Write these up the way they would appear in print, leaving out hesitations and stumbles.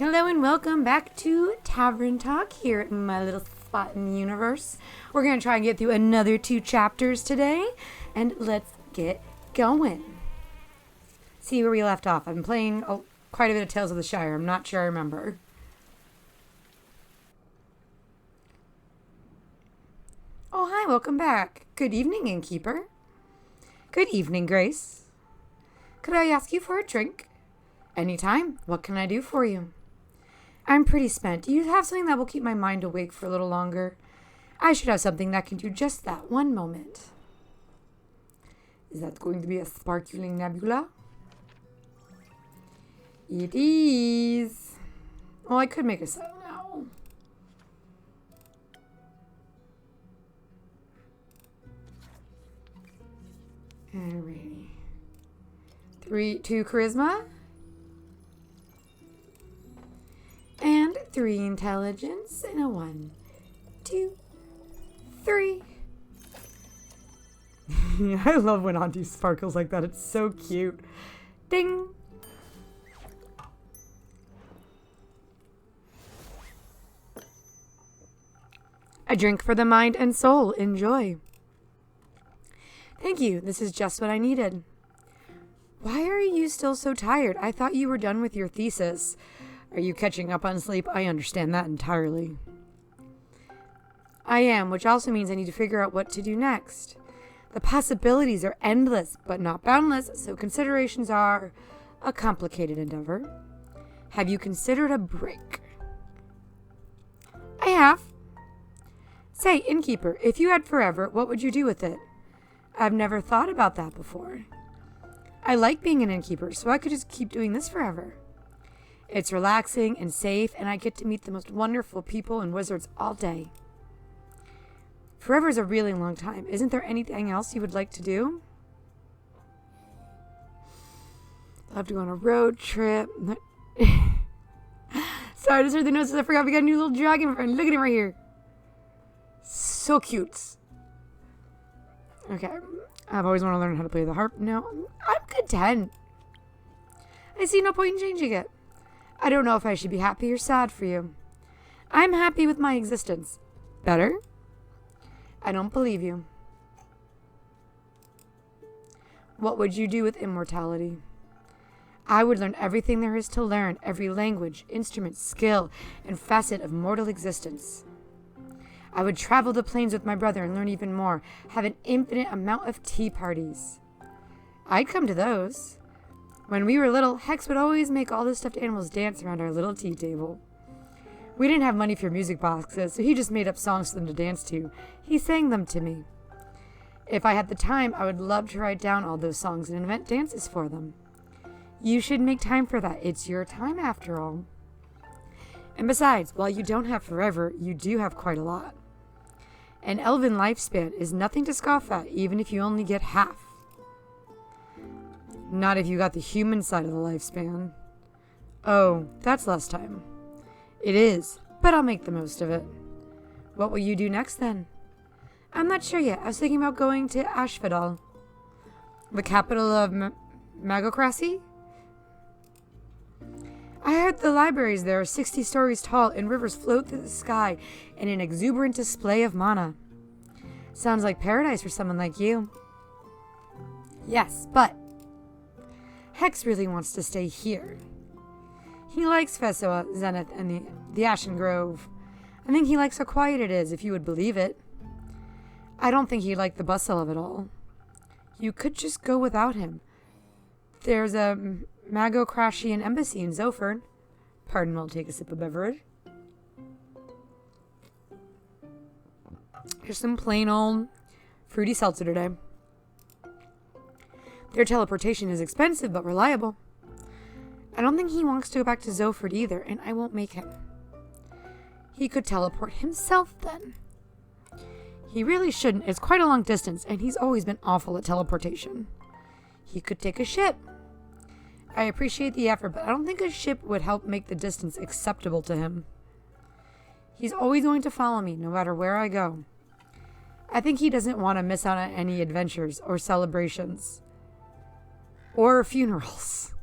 Hello and welcome back to Tavern Talk here at my little spot in the universe. We're going to try and get through another 2 chapters today, and let's get going. See where we left off. I've been playing quite a bit of Tales of the Shire. I'm not sure I remember. Oh, hi, welcome back. Good evening, innkeeper. Good evening, Grace. Could I ask you for a drink? Anytime. What can I do for you? I'm pretty spent. Do you have something that will keep my mind awake for a little longer? I should have something that can do just that. One moment. Is that going to be a sparkling nebula? It is. Well, I could make a sound now. Alrighty. 2 charisma. And 3 intelligence. And a 1, 2, 3. I love when Auntie sparkles like that. It's so cute. Ding. A drink for the mind and soul. Enjoy. Thank you. This is just what I needed. Why are you still so tired? I thought you were done with your thesis. Are you catching up on sleep? I understand that entirely. I am, which also means I need to figure out what to do next. The possibilities are endless, but not boundless, so considerations are a complicated endeavor. Have you considered a break? I have. Say, innkeeper, if you had forever, what would you do with it? I've never thought about that before. I like being an innkeeper, so I could just keep doing this forever. It's relaxing and safe, and I get to meet the most wonderful people and wizards all day. Forever is a really long time. Isn't there anything else you would like to do? Love to go on a road trip. Sorry, I just heard the notes. I forgot we got a new little dragon friend. Look at him right here. So cute. Okay. I've always wanted to learn how to play the harp. No, I'm content. I see no point in changing it. I don't know if I should be happy or sad for you. I'm happy with my existence. Better? I don't believe you. What would you do with immortality? I would learn everything there is to learn, every language, instrument, skill, and facet of mortal existence. I would travel the plains with my brother and learn even more, have an infinite amount of tea parties. I'd come to those. When we were little, Hex would always make all the stuffed animals dance around our little tea table. We didn't have money for music boxes, so he just made up songs for them to dance to. He sang them to me. If I had the time, I would love to write down all those songs and invent dances for them. You should make time for that. It's your time after all. And besides, while you don't have forever, you do have quite a lot. An elven lifespan is nothing to scoff at, even if you only get half. Not if you got the human side of the lifespan. Oh, that's less time. It is, but I'll make the most of it. What will you do next then? I'm not sure yet. I was thinking about going to Ashfadal, the capital of Magocracy. I heard the libraries there are 60 stories tall and rivers float through the sky in an exuberant display of mana. Sounds like paradise for someone like you. Yes, but Hex really wants to stay here. He likes Fessoa, Zenith, and the Ashen Grove. I think he likes how quiet it is, if you would believe it. I don't think he'd like the bustle of it all. You could just go without him. There's a Magocrashian embassy in Zofern. Pardon, I'll take a sip of beverage. Here's some plain old fruity seltzer today. Their teleportation is expensive but reliable. I don't think he wants to go back to Zoford either, and I won't make him. He could teleport himself then. He really shouldn't. It's quite a long distance, and he's always been awful at teleportation. He could take a ship. I appreciate the effort, but I don't think a ship would help make the distance acceptable to him. He's always going to follow me, no matter where I go. I think he doesn't want to miss out on any adventures or celebrations. Or funerals.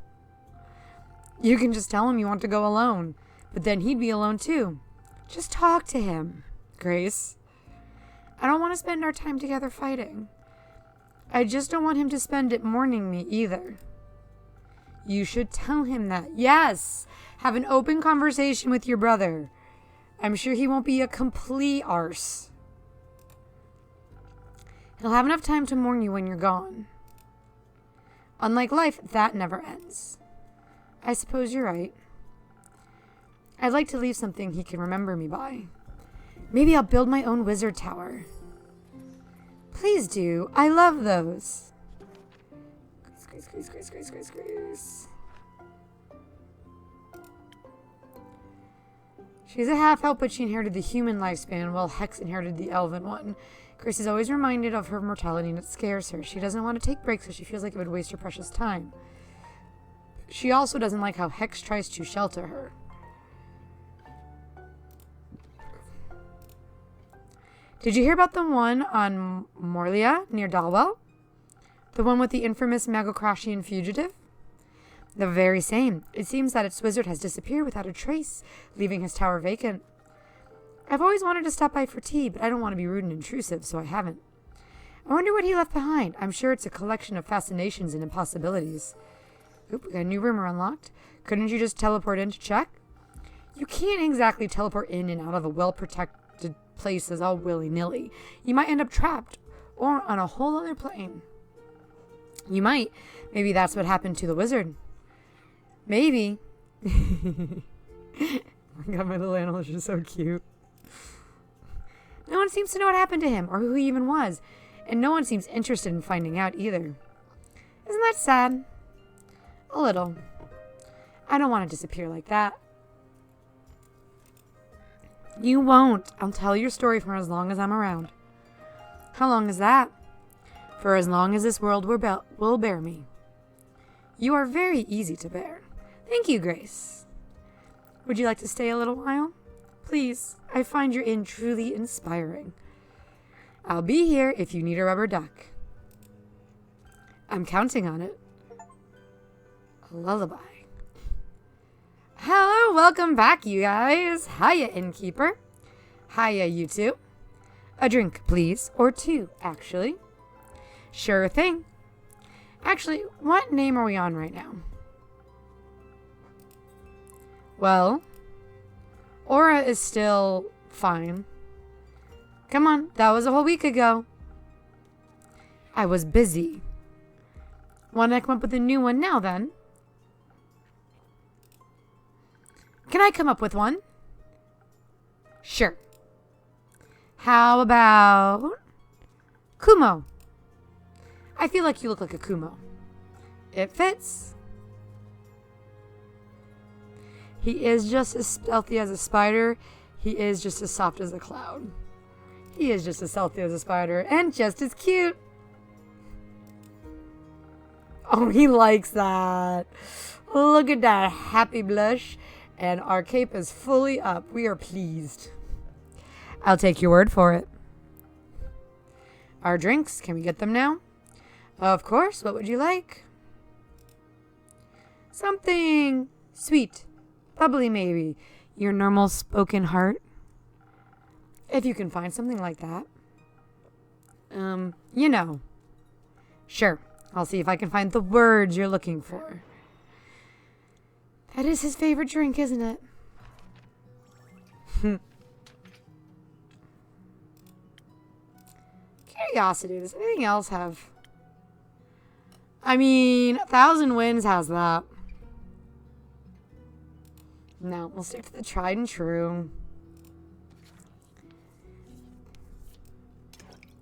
You can just tell him you want to go alone. But then he'd be alone too. Just talk to him, Grace. I don't want to spend our time together fighting. I just don't want him to spend it mourning me either. You should tell him that. Yes! Have an open conversation with your brother. I'm sure he won't be a complete arse. He'll have enough time to mourn you when you're gone. Unlike life, that never ends. I suppose you're right. I'd like to leave something he can remember me by. Maybe I'll build my own wizard tower. Please do. I love those. Grace. She's a half-elf, but she inherited the human lifespan, while Hex inherited the elven one. Grace is always reminded of her mortality, and it scares her. She doesn't want to take breaks, so she feels like it would waste her precious time. She also doesn't like how Hex tries to shelter her. Did you hear about the one on Morlia near Dalwell? The one with the infamous Magocrashian fugitive? The very same. It seems that its wizard has disappeared without a trace, leaving his tower vacant. I've always wanted to stop by for tea, but I don't want to be rude and intrusive, so I haven't. I wonder what he left behind. I'm sure it's a collection of fascinations and impossibilities. Oop, we got a new room unlocked. Couldn't you just teleport in to check? You can't exactly teleport in and out of a well-protected places all willy-nilly. You might end up trapped or on a whole other plane. You might. Maybe that's what happened to the wizard. Maybe. Oh my god, my little animal is just so cute. No one seems to know what happened to him or who he even was, and no one seems interested in finding out either. Isn't that sad? A little. I don't want to disappear like that. You won't. I'll tell your story for as long as I'm around. How long is that? For as long as this world will bear me. You are very easy to bear. Thank you, Grace. Would you like to stay a little while? Please, I find your inn truly inspiring. I'll be here if you need a rubber duck. I'm counting on it. A lullaby. Hello, welcome back, you guys. Hiya, innkeeper. Hiya, you two. A drink, please. Or two, actually. Sure thing. Actually, what name are we on right now? Well, Aura is still fine. Come on, that was a whole week ago. I was busy. Want to come up with a new one now, then? Can I come up with one? Sure. How about Kumo? I feel like you look like a Kumo. It fits. He is just as stealthy as a spider. He is just as soft as a cloud. He is just as stealthy as a spider and just as cute. Oh, he likes that. Look at that happy blush. And our cape is fully up. We are pleased. I'll take your word for it. Our drinks, can we get them now? Of course. What would you like? Something sweet. Bubbly, maybe. Your normal spoken heart. If you can find something like that. You know. Sure. I'll see if I can find the words you're looking for. That is his favorite drink, isn't it? Curiosity. Does anything else have... I mean, 1,000 Winds has that. No, we'll stick to the tried and true.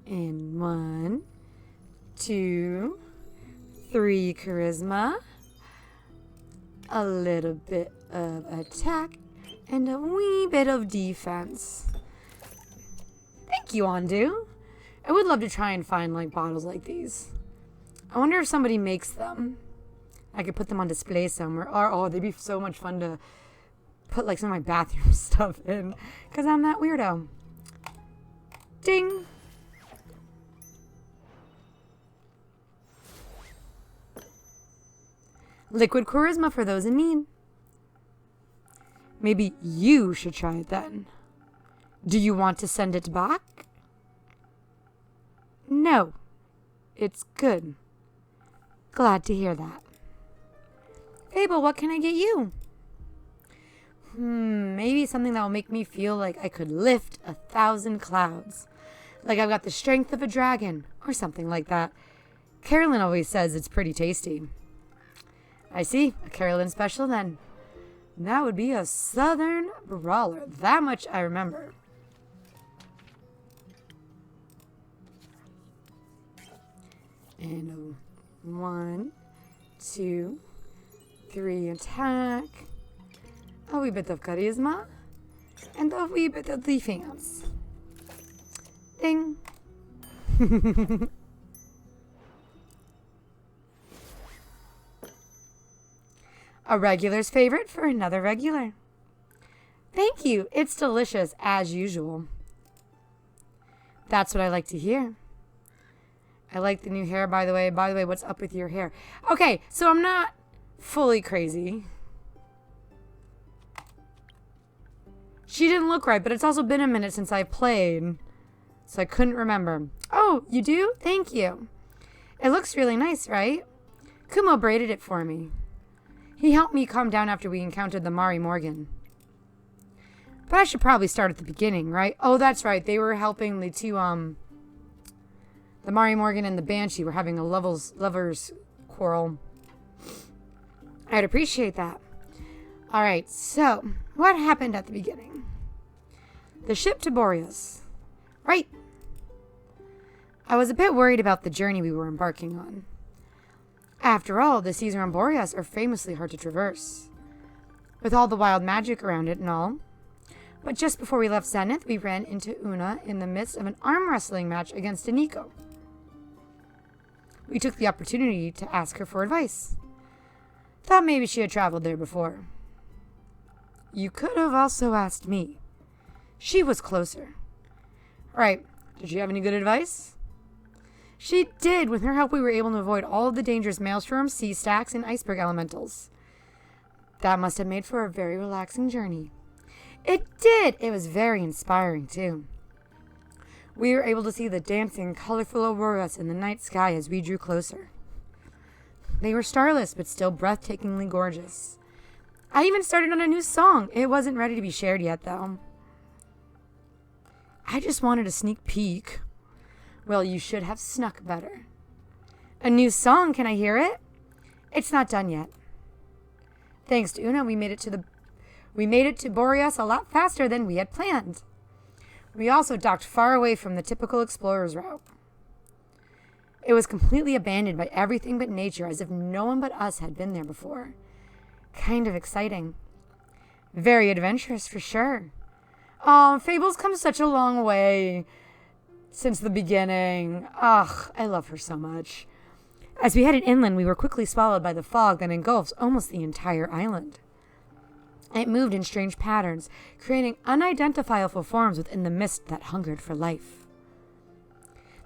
And 1, 2, 3 charisma. A little bit of attack and a wee bit of defense. Thank you, Ondu. I would love to try and find like bottles like these. I wonder if somebody makes them. I could put them on display somewhere. Or, oh, they'd be so much fun to put like some of my bathroom stuff in. Because I'm that weirdo. Ding. Liquid charisma for those in need. Maybe you should try it then. Do you want to send it back? No. It's good. Glad to hear that. Fable, what can I get you? Maybe something that will make me feel like I could lift 1,000 clouds. Like I've got the strength of a dragon, or something like that. Carolyn always says it's pretty tasty. I see, a Carolyn special then. That would be a Southern Brawler. That much I remember. And 1, 2, 3 attack. A wee bit of charisma. And a wee bit of defense. Ding. A regular's favorite for another regular. Thank you. It's delicious as usual. That's what I like to hear. I like the new hair, by the way. By the way, what's up with your hair? Okay, so I'm not fully crazy. She didn't look right, but it's also been a minute since I played, so I couldn't remember. Oh, you do? Thank you. It looks really nice, right? Kumo braided it for me. He helped me calm down after we encountered the Mari Morgan. But I should probably start at the beginning, right? Oh, that's right. They were helping the two, the Mari Morgan and the Banshee were having a lovers quarrel. I'd appreciate that. All right, so what happened at the beginning? The ship to Boreas. Right. I was a bit worried about the journey we were embarking on. After all, the seas around Boreas are famously hard to traverse, with all the wild magic around it and all. But just before we left Zenith, we ran into Una in the midst of an arm wrestling match against Aniko. We took the opportunity to ask her for advice. Thought maybe she had traveled there before. You could have also asked me. She was closer. Right. Did she have any good advice? She did. With her help, we were able to avoid all of the dangerous maelstroms, sea stacks, and iceberg elementals. That must have made for a very relaxing journey. It did. It was very inspiring, too. We were able to see the dancing, colorful auroras in the night sky as we drew closer. They were starless, but still breathtakingly gorgeous. I even started on a new song. It wasn't ready to be shared yet, though. I just wanted a sneak peek. Well, you should have snuck better. A new song, can I hear it? It's not done yet. Thanks to Una, we made it to Boreas a lot faster than we had planned. We also docked far away from the typical explorer's route. It was completely abandoned by everything but nature, as if no one but us had been there before. Kind of exciting. Very adventurous, for sure. Oh, Fable's come such a long way since the beginning. Ugh, I love her so much. As we headed inland, we were quickly swallowed by the fog that engulfs almost the entire island. It moved in strange patterns, creating unidentifiable forms within the mist that hungered for life.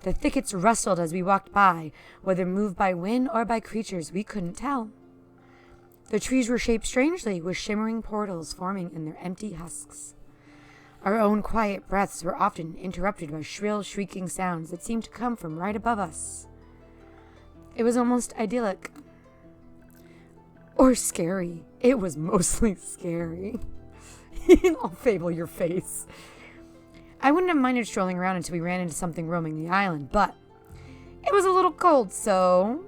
The thickets rustled as we walked by, whether moved by wind or by creatures we couldn't tell. The trees were shaped strangely, with shimmering portals forming in their empty husks. Our own quiet breaths were often interrupted by shrill, shrieking sounds that seemed to come from right above us. It was almost idyllic. Or scary. It was mostly scary. I'll Fable your face. I wouldn't have minded strolling around until we ran into something roaming the island, but it was a little cold, so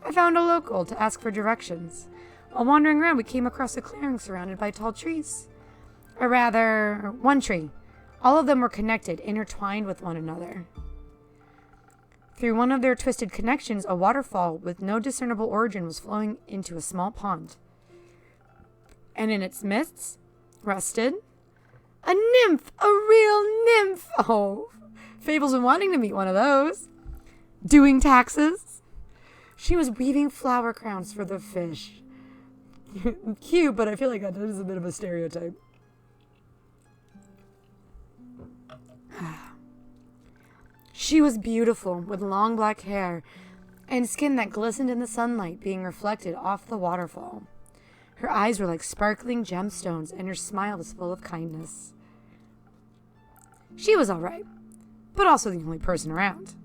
I found a local to ask for directions. While wandering around, we came across a clearing surrounded by tall trees. Or rather, one tree. All of them were connected, intertwined with one another. Through one of their twisted connections, a waterfall with no discernible origin was flowing into a small pond. And in its midst rested a nymph! A real nymph! Oh, Fable's been wanting to meet one of those. Doing taxes. She was weaving flower crowns for the fish. Cute, but I feel like that is a bit of a stereotype. She was beautiful, with long black hair and skin that glistened in the sunlight being reflected off the waterfall. Her eyes were like sparkling gemstones, and her smile was full of kindness. She was all right, but also the only person around.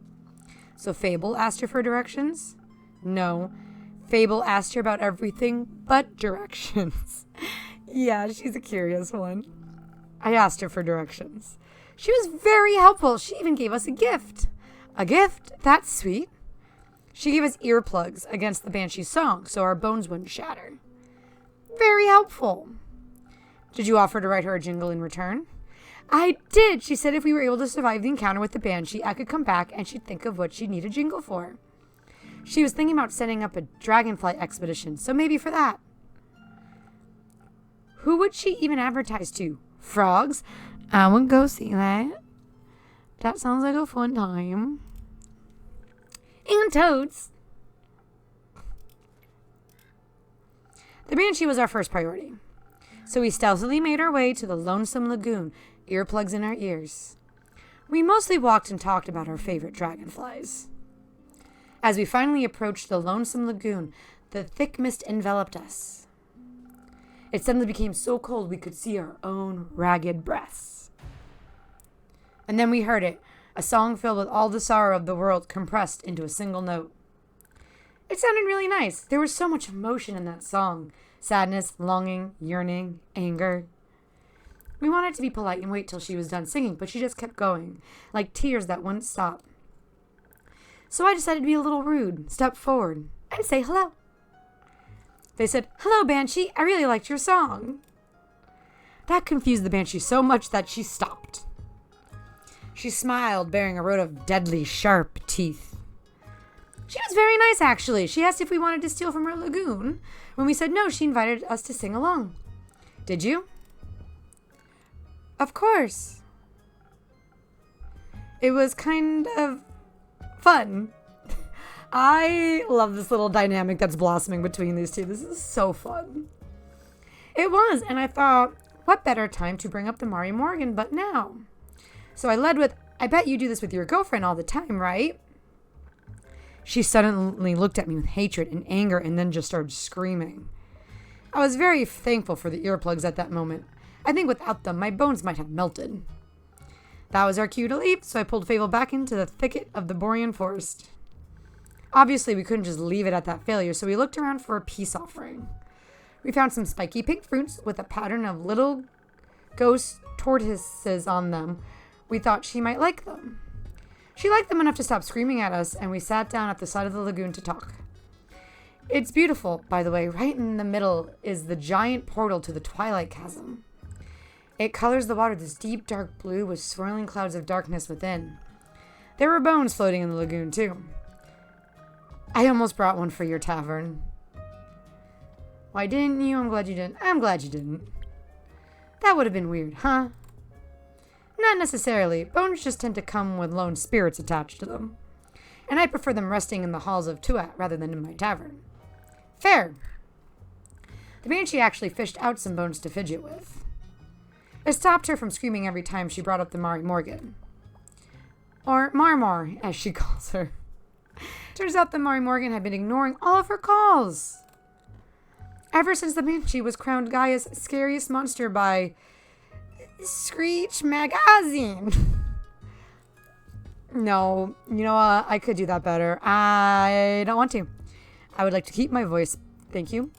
So Fable asked her for directions? No, Fable asked her about everything but directions. Yeah, she's a curious one. I asked her for directions. She was very helpful. She even gave us a gift. A gift? That's sweet. She gave us earplugs against the Banshee's song so our bones wouldn't shatter. Very helpful. Did you offer to write her a jingle in return? I did. She said if we were able to survive the encounter with the Banshee, I could come back and she'd think of what she'd need a jingle for. She was thinking about setting up a dragonfly expedition, so maybe for that. Who would she even advertise to? Frogs? I would go see that. That sounds like a fun time. And toads. The Banshee was our first priority, so we stealthily made our way to the lonesome lagoon, earplugs in our ears. We mostly walked and talked about our favorite dragonflies. As we finally approached the lonesome lagoon, the thick mist enveloped us. It suddenly became so cold we could see our own ragged breaths. And then we heard it, a song filled with all the sorrow of the world compressed into a single note. It sounded really nice. There was so much emotion in that song. Sadness, longing, yearning, anger. We wanted to be polite and wait till she was done singing, but she just kept going, like tears that wouldn't stop. So I decided to be a little rude, step forward, and say hello. They said, "Hello, Banshee, I really liked your song." That confused the Banshee so much that she stopped. She smiled, bearing a row of deadly, sharp teeth. She was very nice, actually. She asked if we wanted to steal from her lagoon. When we said no, she invited us to sing along. Did you? Of course. It was kind of fun. I love this little dynamic that's blossoming between these two. This is so fun. It was, and I thought, what better time to bring up the Mari Morgan but now? So I led with, I bet you do this with your girlfriend all the time, right? She suddenly looked at me with hatred and anger and then just started screaming. I was very thankful for the earplugs at that moment. I think without them, my bones might have melted. That was our cue to leave, so I pulled Fable back into the thicket of the Borean forest. Obviously, we couldn't just leave it at that failure, so we looked around for a peace offering. We found some spiky pink fruits with a pattern of little ghost tortoises on them. We thought she might like them. She liked them enough to stop screaming at us, and we sat down at the side of the lagoon to talk. It's beautiful, by the way. Right in the middle is the giant portal to the Twilight Chasm. It colors the water this deep, dark blue with swirling clouds of darkness within. There were bones floating in the lagoon, too. I almost brought one for your tavern. Why didn't you? I'm glad you didn't. I'm glad you didn't. That would have been weird, huh? Not necessarily. Bones just tend to come with lone spirits attached to them. And I prefer them resting in the halls of Tuat rather than in my tavern. Fair. The Banshee actually fished out some bones to fidget with. It stopped her from screaming every time she brought up the Mari Morgan. Or Marmar, as she calls her. Turns out the Mari Morgan had been ignoring all of her calls. Ever since the Banshee was crowned Gaia's scariest monster by Screech Magazine. No, you know what? I could do that better. I don't want to. I would like to keep my voice. Thank you.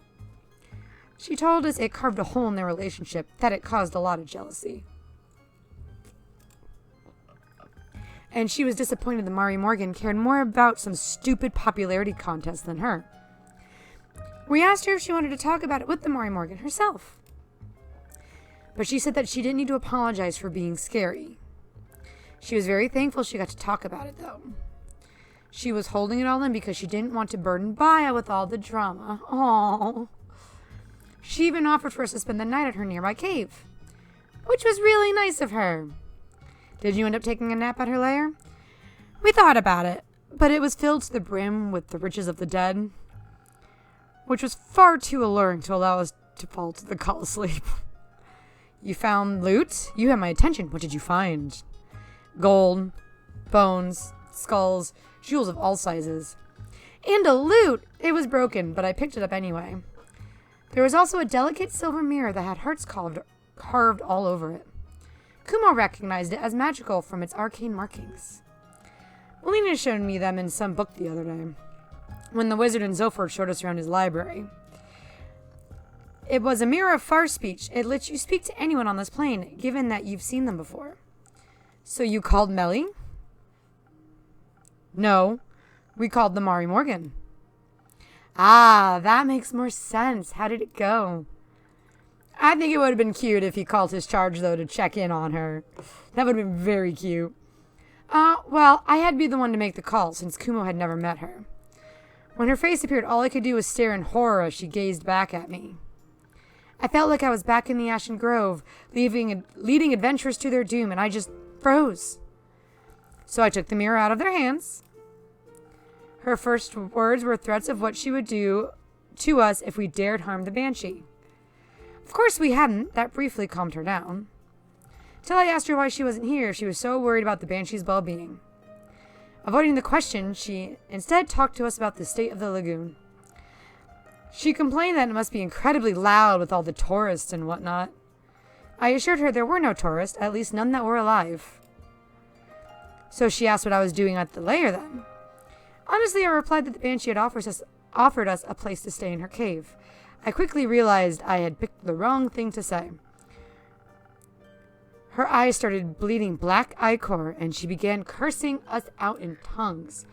She told us it carved a hole in their relationship, that it caused a lot of jealousy. And she was disappointed the Mari Morgan cared more about some stupid popularity contest than her. We asked her if she wanted to talk about it with the Mari Morgan herself. But she said that she didn't need to apologize for being scary. She was very thankful she got to talk about it, though. She was holding it all in because she didn't want to burden Baya with all the drama. Aww. She even offered for us to spend the night at her nearby cave, which was really nice of her. Did you end up taking a nap at her lair? We thought about it, but it was filled to the brim with the riches of the dead, which was far too alluring to allow us to fall to the call of sleep. You found loot? You had my attention. What did you find? Gold, bones, skulls, jewels of all sizes. And a lute! It was broken, but I picked it up anyway. There was also a delicate silver mirror that had hearts carved all over it. Kumo recognized it as magical from its arcane markings. Melina showed me them in some book the other day, when the wizard and Zoford showed us around his library. It was a mirror of far speech. It lets you speak to anyone on this plane, given that you've seen them before. So you called Melly? No, we called the Mari Morgan. Ah, that makes more sense. How did it go? I think it would have been cute if he called his charge, though, to check in on her. That would have been very cute. Well, I had to be the one to make the call, since Kumo had never met her. When her face appeared, all I could do was stare in horror as she gazed back at me. I felt like I was back in the Ashen Grove, leading adventurers to their doom, and I just froze. So I took the mirror out of their hands. Her first words were threats of what she would do to us if we dared harm the Banshee. Of course we hadn't. That briefly calmed her down. Till I asked her why she wasn't here. She was so worried about the Banshee's well-being. Avoiding the question, she instead talked to us about the state of the lagoon. She complained that it must be incredibly loud with all the tourists and whatnot. I assured her there were no tourists, at least none that were alive. So she asked what I was doing at the lair then. Honestly, I replied that the Banshee had offered us a place to stay in her cave. I quickly realized I had picked the wrong thing to say. Her eyes started bleeding black ichor, and she began cursing us out in tongues.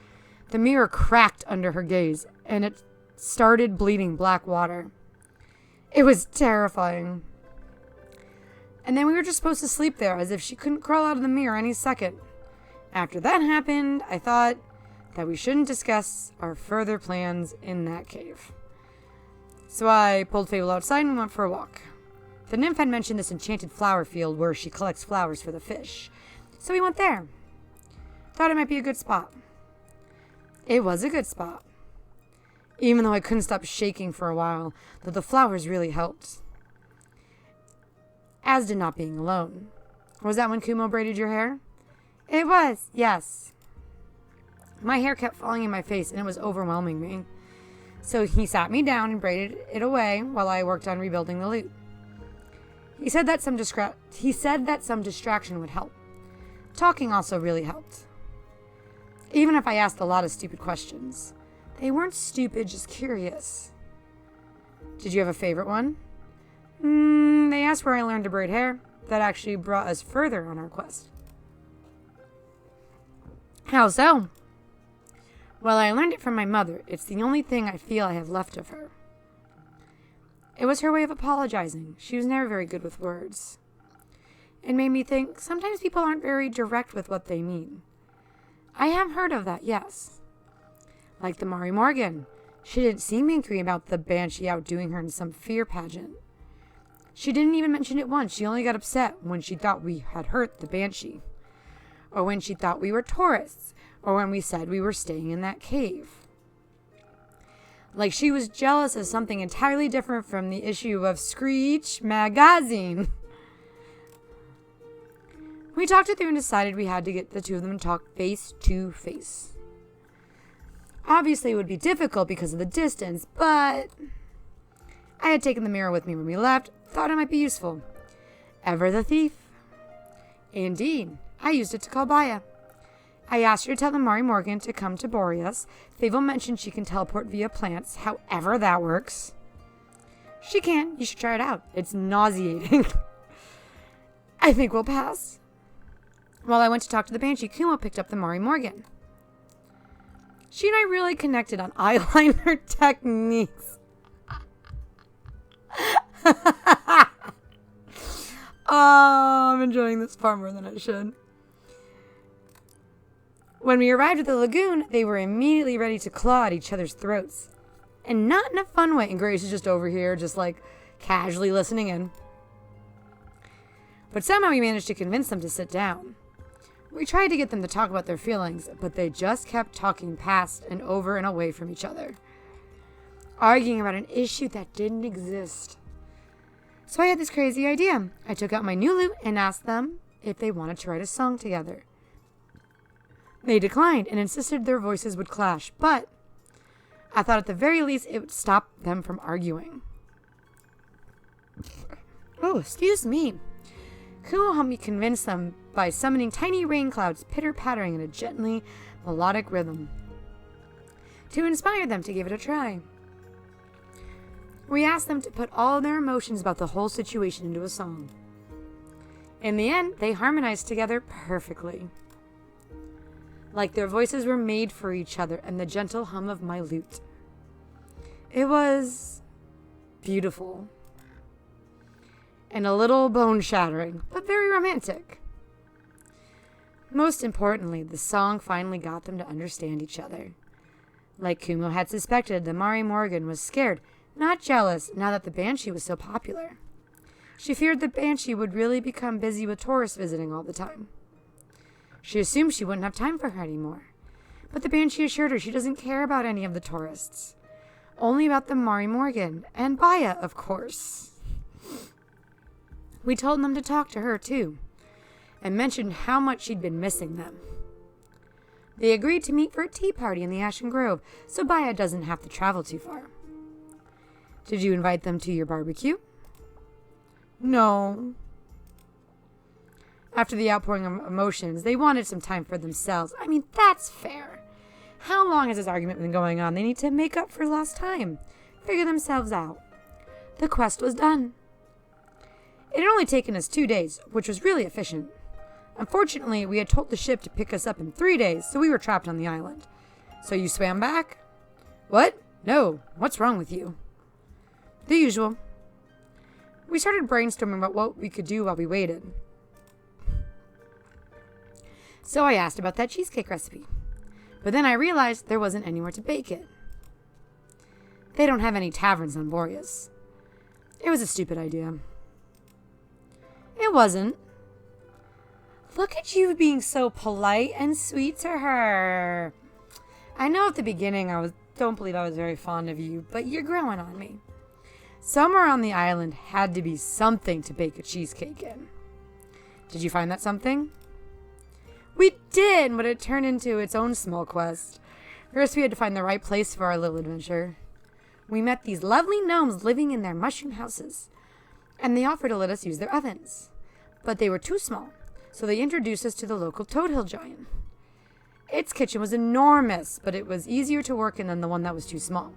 The mirror cracked under her gaze, and it started bleeding black water. It was terrifying. And then we were just supposed to sleep there, as if she couldn't crawl out of the mirror any second. After that happened, I thought that we shouldn't discuss our further plans in that cave. So I pulled Fable outside and went for a walk. The nymph had mentioned this enchanted flower field where she collects flowers for the fish. So we went there. Thought it might be a good spot. It was a good spot. Even though I couldn't stop shaking for a while, though the flowers really helped. As did not being alone. Was that when Kumo braided your hair? It was, yes. My hair kept falling in my face and it was overwhelming me. So he sat me down and braided it away while I worked on rebuilding the lute. He said that some distraction would help. Talking also really helped. Even if I asked a lot of stupid questions. They weren't stupid, just curious. Did you have a favorite one? They asked where I learned to braid hair. That actually brought us further on our quest. How so? Well, I learned it from my mother. It's the only thing I feel I have left of her. It was her way of apologizing. She was never very good with words. It made me think, sometimes people aren't very direct with what they mean. I have heard of that, yes. Like the Mari Morgan. She didn't seem angry about the Banshee outdoing her in some fear pageant. She didn't even mention it once. She only got upset when she thought we had hurt the Banshee. Or when she thought we were tourists. Or when we said we were staying in that cave. Like she was jealous of something entirely different from the issue of Screech magazine. We talked it through and decided we had to get the two of them to talk face to face. Obviously it would be difficult because of the distance, but I had taken the mirror with me when we left, thought it might be useful. Ever the thief? Indeed, I used it to call Baya. I asked her to tell the Mari Morgan to come to Boreas. Fable mentioned she can teleport via plants, however that works. She can. You should try it out. It's nauseating. I think we'll pass. While I went to talk to the Banshee, Kumo picked up the Mari Morgan. She and I really connected on eyeliner techniques. Oh, I'm enjoying this far more than I should. When we arrived at the lagoon, they were immediately ready to claw at each other's throats. And not in a fun way. And Grace is just over here, just like casually listening in. But somehow we managed to convince them to sit down. We tried to get them to talk about their feelings, but they just kept talking past and over and away from each other. Arguing about an issue that didn't exist. So I had this crazy idea. I took out my new lute and asked them if they wanted to write a song together. They declined and insisted their voices would clash, but I thought at the very least it would stop them from arguing. Oh, excuse me. Kumo helped me convince them by summoning tiny rain clouds pitter-pattering in a gently melodic rhythm to inspire them to give it a try. We asked them to put all their emotions about the whole situation into a song. In the end, they harmonized together perfectly, like their voices were made for each other and the gentle hum of my lute. It was beautiful and a little bone-shattering, but very romantic. Most importantly, the song finally got them to understand each other. Like Kumo had suspected, the Mari Morgan was scared, not jealous, now that the Banshee was so popular. She feared the Banshee would really become busy with tourists visiting all the time. She assumed she wouldn't have time for her anymore. But the Banshee assured her she doesn't care about any of the tourists. Only about the Mari Morgan, and Baya, of course. We told them to talk to her, too, and mentioned how much she'd been missing them. They agreed to meet for a tea party in the Ashen Grove, so Baya doesn't have to travel too far. Did you invite them to your barbecue? No. After the outpouring of emotions, they wanted some time for themselves. I mean, that's fair. How long has this argument been going on? They need to make up for lost time, figure themselves out. The quest was done. It had only taken us 2 days, which was really efficient. Unfortunately, we had told the ship to pick us up in 3 days, so we were trapped on the island. So you swam back? What? No. What's wrong with you? The usual. We started brainstorming about what we could do while we waited. So I asked about that cheesecake recipe. But then I realized there wasn't anywhere to bake it. They don't have any taverns on Boreas. It was a stupid idea. It wasn't. Look at you being so polite and sweet to her. I know at the beginning don't believe I was very fond of you, but you're growing on me. Somewhere on the island had to be something to bake a cheesecake in. Did you find that something? We did, but it turned into its own small quest. First, we had to find the right place for our little adventure. We met these lovely gnomes living in their mushroom houses, and they offered to let us use their ovens. But they were too small, so they introduced us to the local Toadhill giant. Its kitchen was enormous, but it was easier to work in than the one that was too small.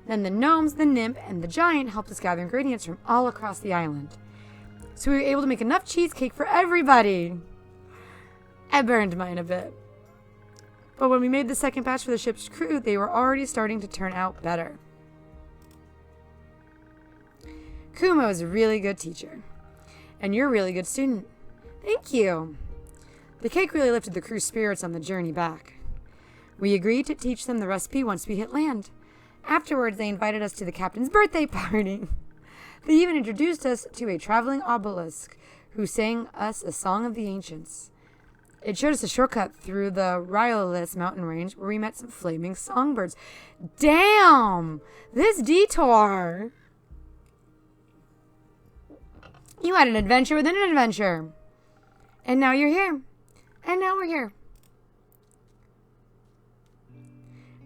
Then the gnomes, the nymph, and the giant helped us gather ingredients from all across the island. So we were able to make enough cheesecake for everybody. I burned mine a bit. But when we made the second batch for the ship's crew, they were already starting to turn out better. Kumo is a really good teacher. And you're a really good student. Thank you. The cake really lifted the crew's spirits on the journey back. We agreed to teach them the recipe once we hit land. Afterwards, they invited us to the captain's birthday party. They even introduced us to a traveling obelisk who sang us a song of the ancients. It showed us a shortcut through the Riolis mountain range where we met some flaming songbirds. Damn! This detour! You had an adventure within an adventure. And now you're here. And now we're here.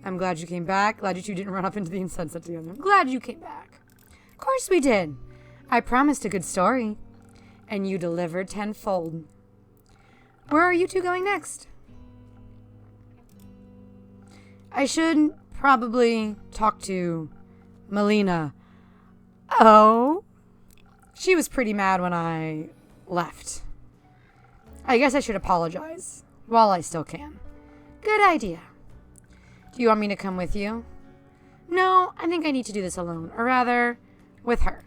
I'm glad you came back. Glad that you didn't run off into the incense together. I'm glad you came back. Of course we did. I promised a good story. And you delivered tenfold. Where are you two going next? I should probably talk to Melina. Oh? She was pretty mad when I left. I guess I should apologize while I still can. Good idea. Do you want me to come with you? No, I think I need to do this alone. Or rather, with her.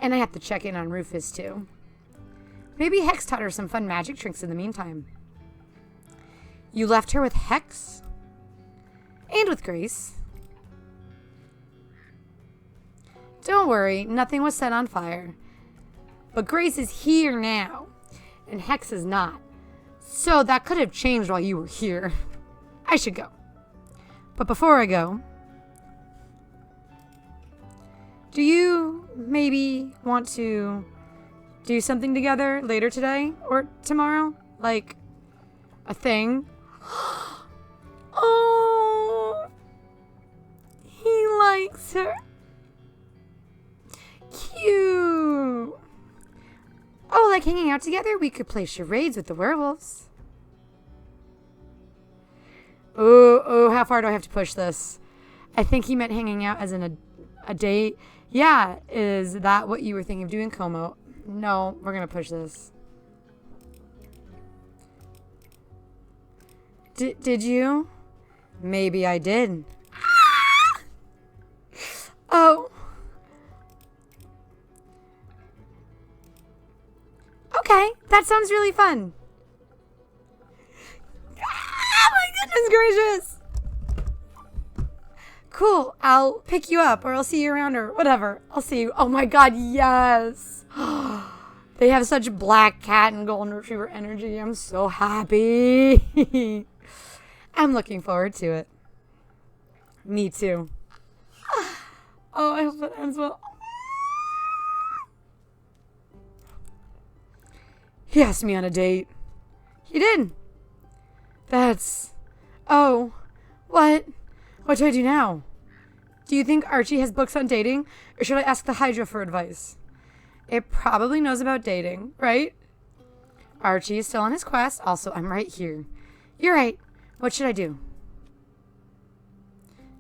And I have to check in on Rufus too. Maybe Hex taught her some fun magic tricks in the meantime. You left her with Hex? And with Grace? Don't worry, nothing was set on fire. But Grace is here now, and Hex is not. So that could have changed while you were here. I should go. But before I go, do you maybe want to do something together later today or tomorrow? Like a thing? Oh, he likes her. Cute. hanging out together, we could play charades with the werewolves. Oh, how far do I have to push this? I think he meant hanging out as in a date. Yeah, is that what you were thinking of doing, Como? No, we're going to push this. Did you? Maybe I did. Oh. Okay, that sounds really fun. Oh my goodness gracious. Cool, I'll pick you up or I'll see you around or whatever. I'll see you. Oh my god, yes. They have such black cat and golden retriever energy. I'm so happy. I'm looking forward to it. Me too. Oh, I hope it ends well. He asked me on a date. He did. Oh, what? What do I do now? Do you think Archie has books on dating? Or should I ask the Hydra for advice? It probably knows about dating, right? Archie is still on his quest. Also, I'm right here. You're right. What should I do?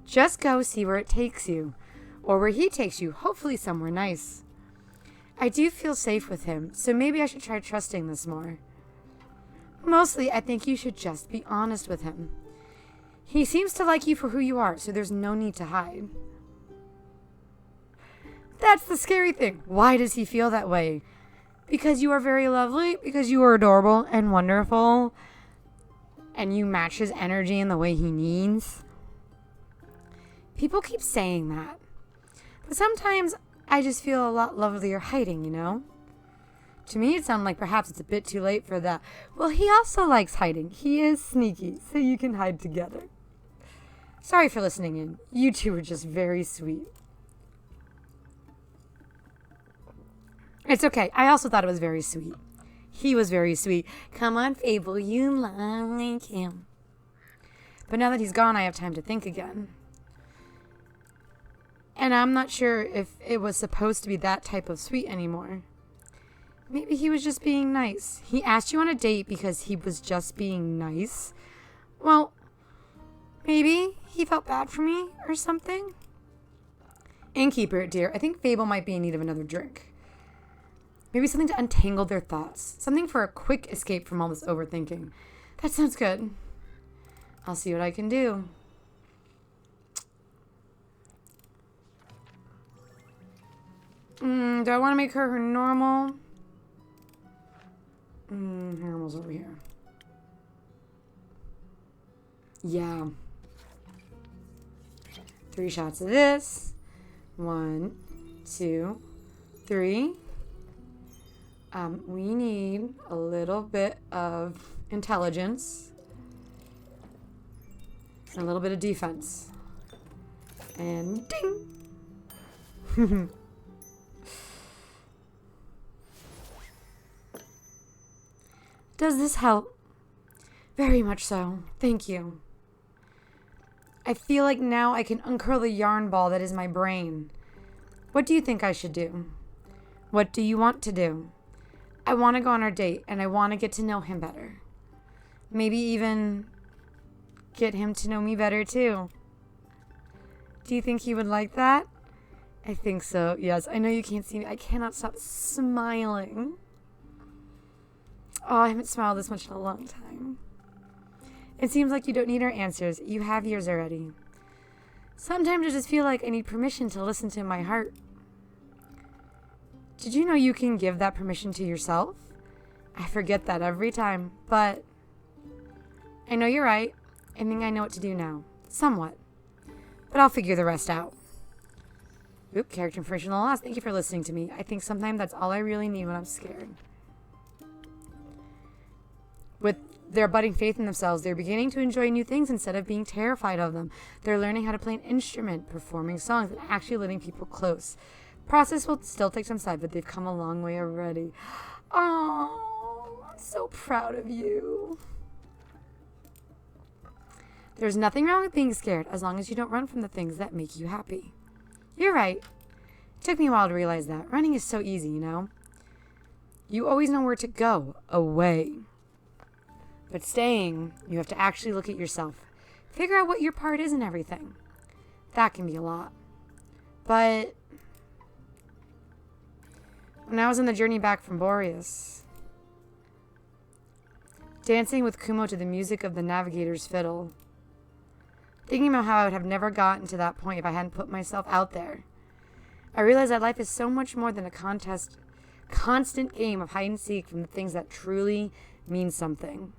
Just go see where it takes you. Or where he takes you. Hopefully somewhere nice. I do feel safe with him, so maybe I should try trusting this more. Mostly, I think you should just be honest with him. He seems to like you for who you are, so there's no need to hide. That's the scary thing. Why does he feel that way? Because you are very lovely? Because you are adorable and wonderful? And you match his energy in the way he needs? People keep saying that. But sometimes I just feel a lot lovelier hiding, you know? To me, it sounds like perhaps it's a bit too late for that. Well, he also likes hiding. He is sneaky, so you can hide together. Sorry for listening in. You two were just very sweet. It's okay. I also thought it was very sweet. He was very sweet. Come on, Fable, you like him. But now that he's gone, I have time to think again. And I'm not sure if it was supposed to be that type of sweet anymore. Maybe he was just being nice. He asked you on a date because he was just being nice. Well, maybe he felt bad for me or something. Innkeeper, dear, I think Fable might be in need of another drink. Maybe something to untangle their thoughts. Something for a quick escape from all this overthinking. That sounds good. I'll see what I can do. Do I want to make her normal? Her normal's over here. Yeah. 3 shots of this. 1, 2, 3. We need a little bit of intelligence. And a little bit of defense. And ding! Does this help? Very much so. Thank you. I feel like now I can uncurl the yarn ball that is my brain. What do you think I should do? What do you want to do? I want to go on our date, and I want to get to know him better. Maybe even get him to know me better, too. Do you think he would like that? I think so, yes. I know you can't see me. I cannot stop smiling. Oh, I haven't smiled this much in a long time. It seems like you don't need our answers. You have yours already. Sometimes I just feel like I need permission to listen to my heart. Did you know you can give that permission to yourself? I forget that every time, but I know you're right. I think I know what to do now. Somewhat. But I'll figure the rest out. Oop, character information lost. Thank you for listening to me. I think sometimes that's all I really need when I'm scared. With their budding faith in themselves, they're beginning to enjoy new things instead of being terrified of them. They're learning how to play an instrument, performing songs, and actually letting people close. Process will still take some time, but they've come a long way already. Oh, I'm so proud of you. There's nothing wrong with being scared as long as you don't run from the things that make you happy. You're right. It took me a while to realize that. Running is so easy, you know? You always know where to go, away. But staying, you have to actually look at yourself. Figure out what your part is in everything. That can be a lot. But when I was on the journey back from Boreas, dancing with Kumo to the music of the navigator's fiddle, thinking about how I would have never gotten to that point if I hadn't put myself out there, I realized that life is so much more than a constant game of hide and seek from the things that truly mean something.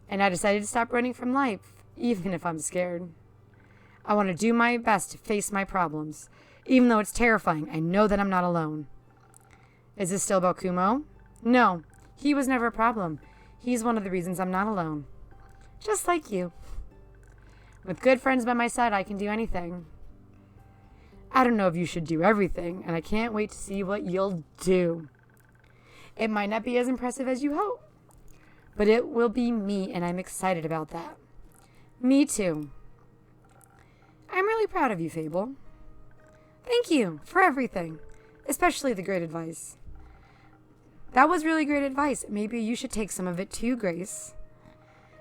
And I decided to stop running from life, even if I'm scared. I want to do my best to face my problems. Even though it's terrifying, I know that I'm not alone. Is this still about Kumo? No, he was never a problem. He's one of the reasons I'm not alone. Just like you. With good friends by my side, I can do anything. I don't know if you should do everything, and I can't wait to see what you'll do. It might not be as impressive as you hope, but it will be me, and I'm excited about that. Me too. I'm really proud of you, Fable. Thank you for everything, especially the great advice. That was really great advice. Maybe you should take some of it too, Grace.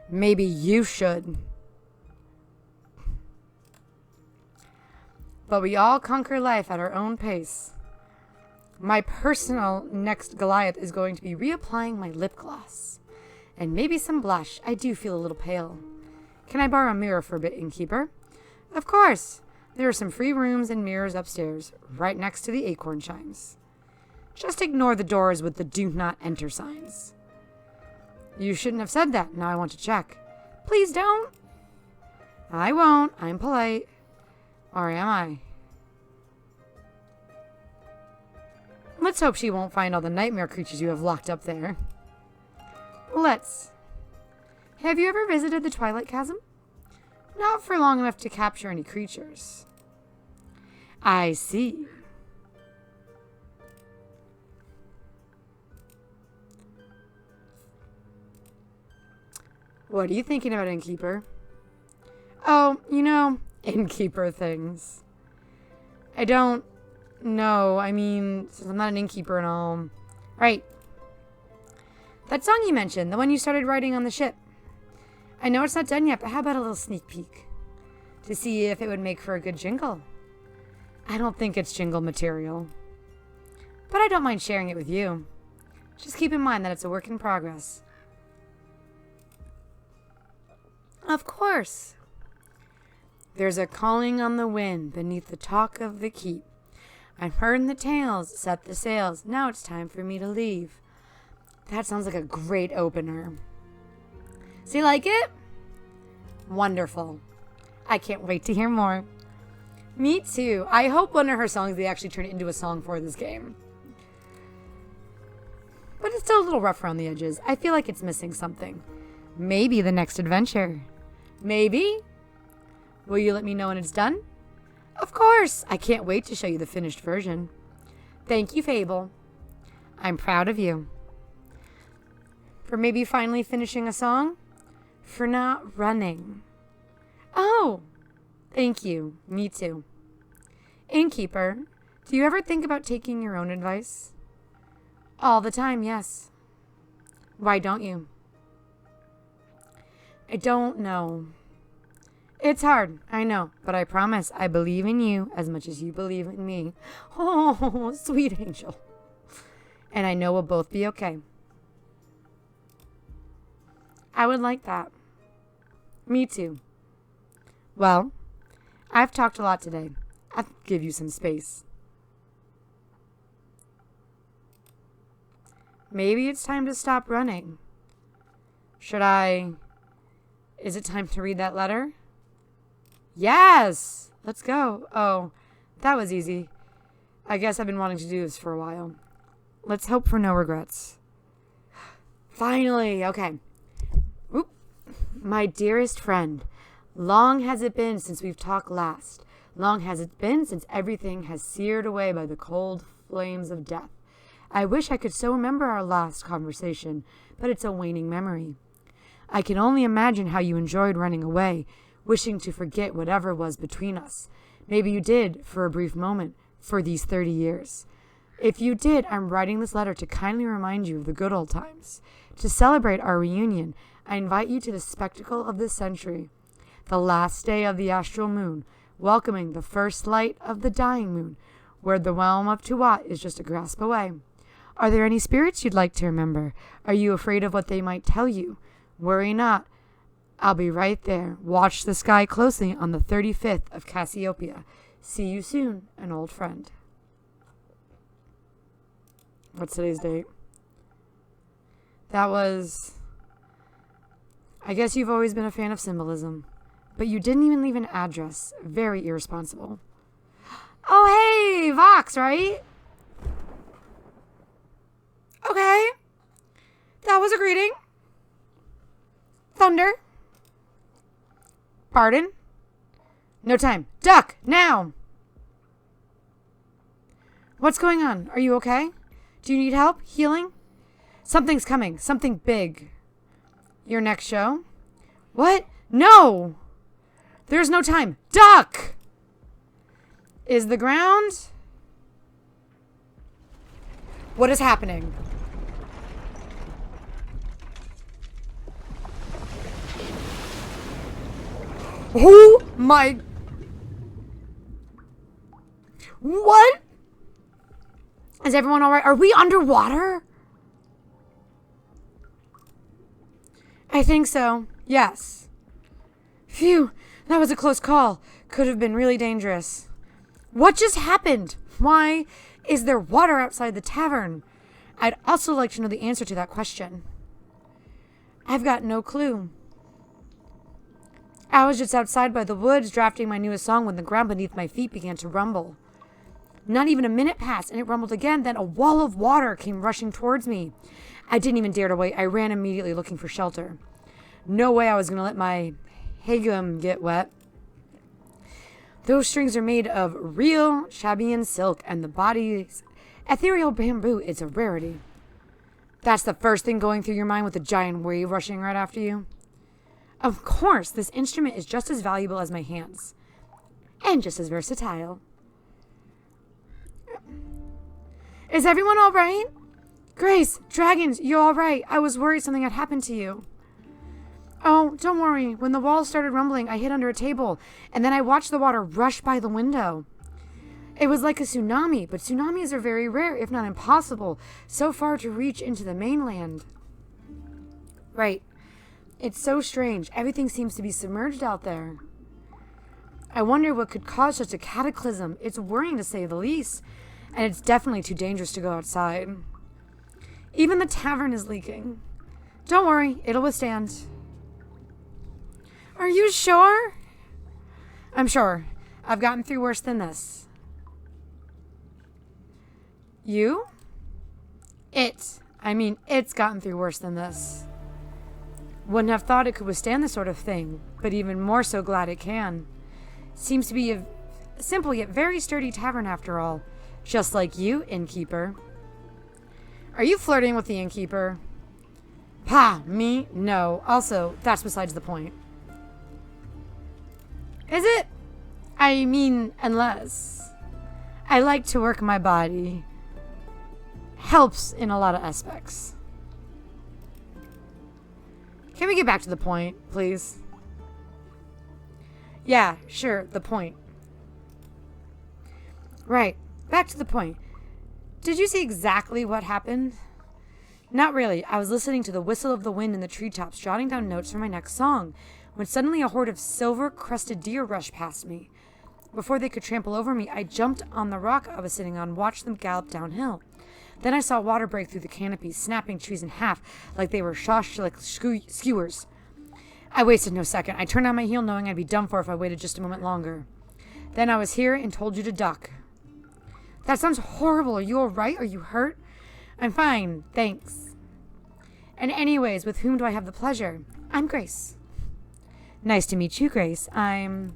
Maybe you should. But we all conquer life at our own pace. My personal next Goliath is going to be reapplying my lip gloss. And maybe some blush. I do feel a little pale. Can I borrow a mirror for a bit, innkeeper? Of course. There are some free rooms and mirrors upstairs, right next to the acorn chimes. Just ignore the doors with the do not enter signs. You shouldn't have said that. Now I want to check. Please don't. I won't. I'm polite. Or am I? Let's hope she won't find all the nightmare creatures you have locked up there. Let's. Have you ever visited the Twilight Chasm? Not for long enough to capture any creatures. I see. What are you thinking about, innkeeper? Oh, innkeeper things. I don't know. I mean, since I'm not an innkeeper and all. Right. That song you mentioned, the one you started writing on the ship. I know it's not done yet, but how about a little sneak peek? To see if it would make for a good jingle. I don't think it's jingle material. But I don't mind sharing it with you. Just keep in mind that it's a work in progress. Of course. There's a calling on the wind beneath the talk of the keep. I've heard the tales, set the sails. Now it's time for me to leave. That sounds like a great opener. So you like it? Wonderful. I can't wait to hear more. Me too. I hope one of her songs they actually turn into a song for this game. But it's still a little rough around the edges. I feel like it's missing something. Maybe the next adventure. Maybe? Will you let me know when it's done? Of course. I can't wait to show you the finished version. Thank you, Fable. I'm proud of you. For maybe finally finishing a song? For not running. Oh, thank you. Me too. Innkeeper, do you ever think about taking your own advice? All the time, yes. Why don't you? I don't know. It's hard, I know, but I promise I believe in you as much as you believe in me. Oh, sweet angel. And I know we'll both be okay. I would like that. Me too. Well, I've talked a lot today. I'll give you some space. Maybe it's time to stop running. Is it time to read that letter? Yes! Let's go. Oh, that was easy. I guess I've been wanting to do this for a while. Let's hope for no regrets. Finally, okay. Oop. My dearest friend, long has it been since we've talked last. Long has it been since everything has seared away by the cold flames of death. I wish I could so remember our last conversation, but it's a waning memory. I can only imagine how you enjoyed running away, wishing to forget whatever was between us. Maybe you did, for a brief moment, for these 30 years. If you did, I'm writing this letter to kindly remind you of the good old times. To celebrate our reunion, I invite you to the spectacle of this century, the last day of the astral moon, welcoming the first light of the dying moon, where the realm of Tuat is just a grasp away. Are there any spirits you'd like to remember? Are you afraid of what they might tell you? Worry not. I'll be right there. Watch the sky closely on the 35th of Cassiopeia. See you soon, an old friend. What's today's date? That was... I guess you've always been a fan of symbolism. But you didn't even leave an address. Very irresponsible. Oh, hey! Vox, right? Okay. That was a greeting. Thunder. Pardon? No time. Duck! Now! What's going on? Are you okay? Do you need help? Healing? Something's coming. Something big. Your next show? What? No! There's no time. Duck! Is the ground... What is happening? Oh my... What? Is everyone all right? Are we underwater? I think so. Yes. Phew, that was a close call. Could have been really dangerous. What just happened? Why is there water outside the tavern? I'd also like to know the answer to that question. I've got no clue. I was just outside by the woods drafting my newest song when the ground beneath my feet began to rumble. Not even a minute passed and it rumbled again, then a wall of water came rushing towards me. I didn't even dare to wait. I ran immediately looking for shelter. No way I was going to let my hagum get wet. Those strings are made of real Shabian silk and the body's ethereal bamboo is a rarity. That's the first thing going through your mind with a giant wave rushing right after you? Of course, this instrument is just as valuable as my hands. And just as versatile. Is everyone all right? Grace, dragons, you all right? I was worried something had happened to you. Oh, don't worry. When the walls started rumbling, I hid under a table, and then I watched the water rush by the window. It was like a tsunami, but tsunamis are very rare, if not impossible, so far to reach into the mainland. Right. It's so strange. Everything seems to be submerged out there. I wonder what could cause such a cataclysm. It's worrying to say the least, and it's definitely too dangerous to go outside. Even the tavern is leaking. Don't worry, it'll withstand. Are you sure? I'm sure. I've gotten through worse than this. You? It's gotten through worse than this. Wouldn't have thought it could withstand this sort of thing, but even more so glad it can. Seems to be a simple yet very sturdy tavern after all. Just like you, innkeeper. Are you flirting with the innkeeper? Pa, me? No. Also, that's besides the point. Is it? I mean, unless. I like to work my body. Helps in a lot of aspects. Can we get back to the point, please? Yeah, sure, the point. Right, back to the point. Did you see exactly what happened? Not really. I was listening to the whistle of the wind in the treetops, jotting down notes for my next song, when suddenly a horde of silver-crested deer rushed past me. Before they could trample over me, I jumped on the rock I was sitting on, watched them gallop downhill. Then I saw water break through the canopy, snapping trees in half like they were like skewers. I wasted no second. I turned on my heel knowing I'd be done for if I waited just a moment longer. Then I was here and told you to duck. That sounds horrible. Are you all right? Are you hurt? I'm fine, thanks. And anyways, with whom do I have the pleasure? I'm Grace. Nice to meet you, Grace. I'm...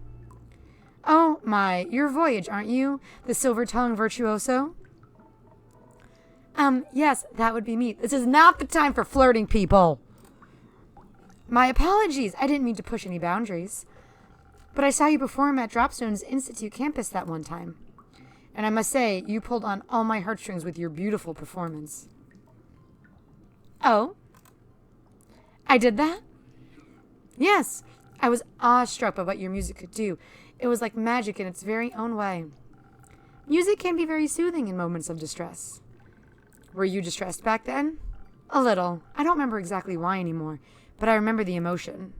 Oh, my, you're Voyage, aren't you? The silver-tongued virtuoso? Yes, that would be me. This is not the time for flirting, people. My apologies. I didn't mean to push any boundaries. But I saw you perform at Dropstone's Institute campus that one time. And I must say, you pulled on all my heartstrings with your beautiful performance. Oh? I did that? Yes. I was awestruck by what your music could do. It was like magic in its very own way. Music can be very soothing in moments of distress. Were you distressed back then? A little. I don't remember exactly why anymore, but I remember the emotion.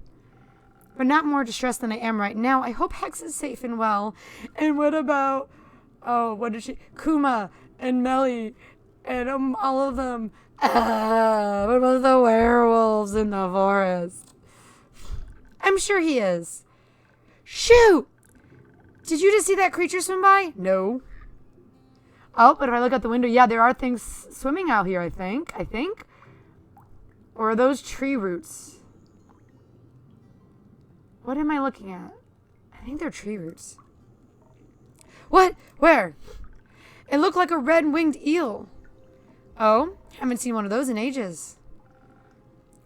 But not more distressed than I am right now. I hope Hex is safe and well. And what about, Kuma and Melly and all of them? What about the werewolves in the forest? I'm sure he is. Shoot! Did you just see that creature swim by? No. Oh, but if I look out the window, yeah, there are things swimming out here, I think. Or are those tree roots? What am I looking at? I think they're tree roots. What? Where? It looked like a red-winged eel. Oh, haven't seen one of those in ages.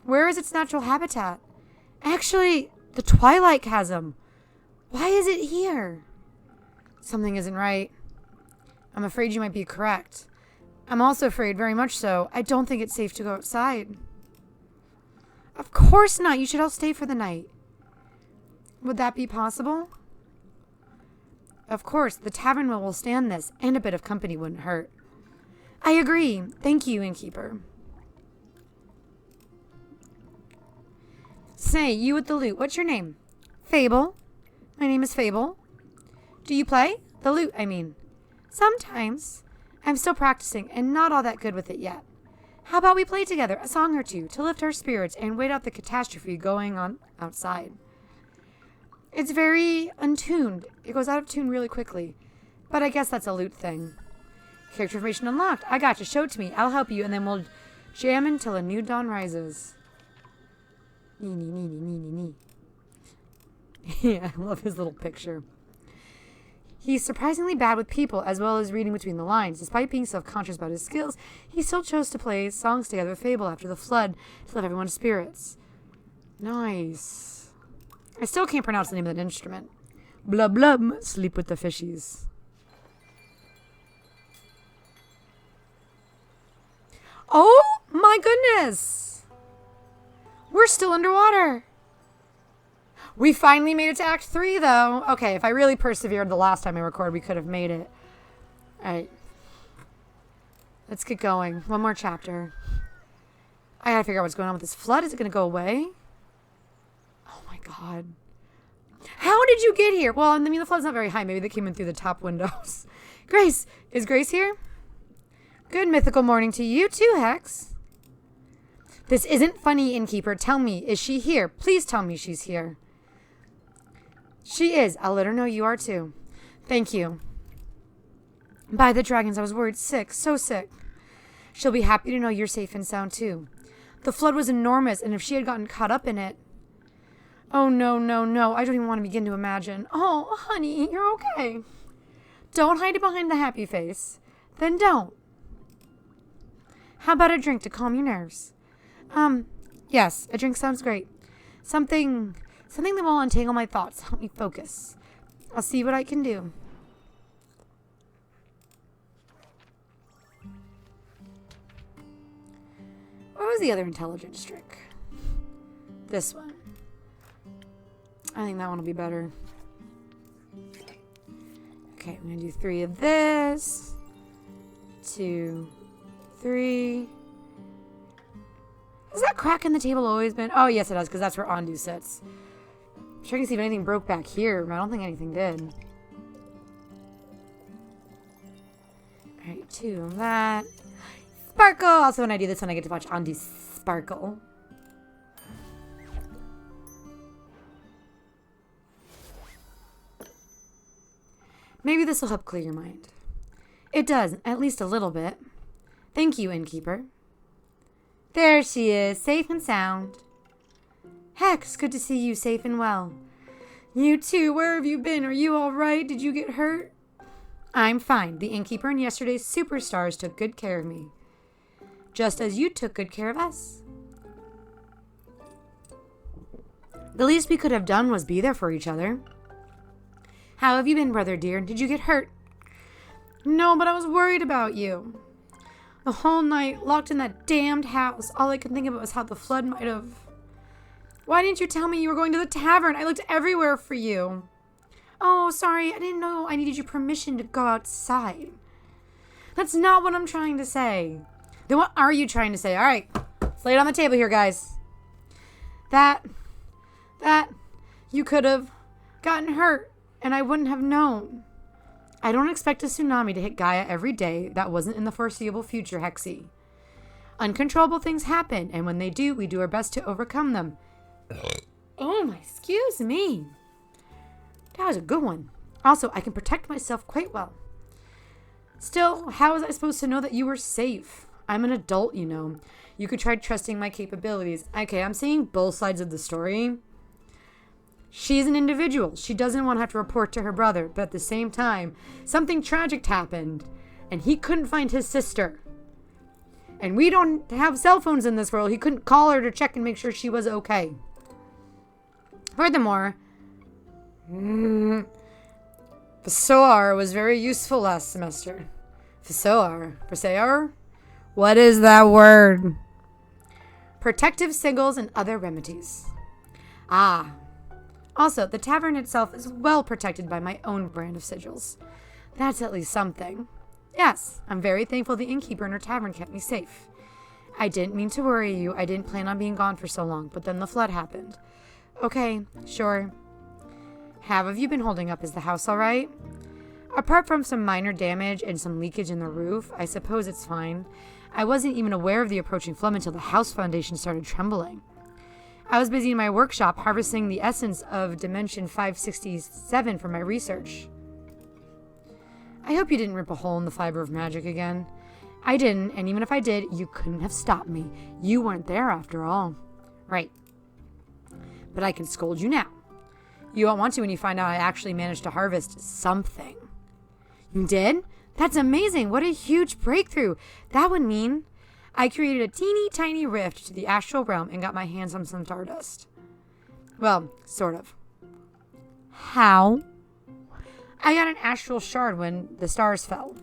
Where is its natural habitat? Actually, the Twilight Chasm. Why is it here? Something isn't right. I'm afraid you might be correct. I'm also afraid, very much so, I don't think it's safe to go outside. Of course not. You should all stay for the night. Would that be possible? Of course, the tavern will stand this, and a bit of company wouldn't hurt. I agree. Thank you, innkeeper. Say, you with the lute, what's your name? Fable. My name is Fable. Do you play? The lute, I mean. Sometimes. I'm still practicing and not all that good with it yet. How about we play together a song or two to lift our spirits and wait out the catastrophe going on outside? It's very untuned. It goes out of tune really quickly. But I guess that's a lute thing. Character information unlocked. I got you. Show it to me. I'll help you and then we'll jam until a new dawn rises. Nee. Yeah, I love his little picture. He's surprisingly bad with people, as well as reading between the lines. Despite being self-conscious about his skills, he still chose to play songs together with Fable after the flood to lift everyone's spirits. Nice. I still can't pronounce the name of that instrument. Blub blub, sleep with the fishies. Oh my goodness! We're still underwater. We finally made it to Act 3, though. Okay, if I really persevered the last time I recorded, we could have made it. Alright. Let's get going. One more chapter. I gotta figure out what's going on with this flood. Is it gonna go away? Oh my god. How did you get here? Well, I mean, the flood's not very high. Maybe they came in through the top windows. Grace! Is Grace here? Good mythical morning to you too, Hex. This isn't funny, innkeeper. Tell me, is she here? Please tell me she's here. She is. I'll let her know you are too. Thank you. By the dragons, I was worried sick, so sick. She'll be happy to know you're safe and sound too. The flood was enormous, and if she had gotten caught up in it... Oh, no. I don't even want to begin to imagine. Oh, honey, you're okay. Don't hide it behind the happy face. Then don't. How about a drink to calm your nerves? Yes, a drink sounds great. Something that will untangle my thoughts, help me focus. I'll see what I can do. What was the other intelligence trick? This one. I think that one will be better. Okay, I'm going to do 3 of this. 2, 3. Has that crack in the table always been? Oh, yes, it has, because that's where Andu sits. I'm trying to see if anything broke back here, but I don't think anything did. Alright, 2 of that. Sparkle! Also, when I do this one, I get to watch Andu sparkle. Maybe this will help clear your mind. It does, at least a little bit. Thank you, innkeeper. There she is, safe and sound. Hex, good to see you safe and well. You too, where have you been? Are you all right? Did you get hurt? I'm fine. The innkeeper and yesterday's superstars took good care of me. Just as you took good care of us. The least we could have done was be there for each other. How have you been, brother dear? Did you get hurt? No, but I was worried about you. The whole night, locked in that damned house, all I could think about was how the flood might have... Why didn't you tell me you were going to the tavern? I looked everywhere for you. Oh, sorry, I didn't know I needed your permission to go outside. That's not what I'm trying to say. Then what are you trying to say? All right, let's lay it on the table here, guys. That you could have gotten hurt and I wouldn't have known. I don't expect a tsunami to hit Gaia every day. That wasn't in the foreseeable future, Hexy. Uncontrollable things happen, and when they do, we do our best to overcome them. Oh my, excuse me. That was a good one. Also, I can protect myself quite well. Still, how was I supposed to know that you were safe? I'm an adult, you know. You could try trusting my capabilities. Okay, I'm seeing both sides of the story. She's an individual. She doesn't want to have to report to her brother, but at the same time, something tragic happened, and he couldn't find his sister. And we don't have cell phones in this world. He couldn't call her to check and make sure she was okay. Furthermore, Thesaur was very useful last semester. Thesaur? What is that word? Protective sigils and other remedies. Ah. Also, the tavern itself is well protected by my own brand of sigils. That's at least something. Yes, I'm very thankful the innkeeper in her tavern kept me safe. I didn't mean to worry you. I didn't plan on being gone for so long, but then the flood happened. Okay, sure. How have you been holding up? Is the house all right? Apart from some minor damage and some leakage in the roof, I suppose it's fine. I wasn't even aware of the approaching flood until the house foundation started trembling. I was busy in my workshop harvesting the essence of Dimension 567 for my research. I hope you didn't rip a hole in the fiber of magic again. I didn't, and even if I did, you couldn't have stopped me. You weren't there after all. Right. But I can scold you now. You won't want to when you find out I actually managed to harvest something. You did? That's amazing. What a huge breakthrough. That would mean I created a teeny tiny rift to the astral realm and got my hands on some stardust. Well, sort of. How? I got an astral shard when the stars fell.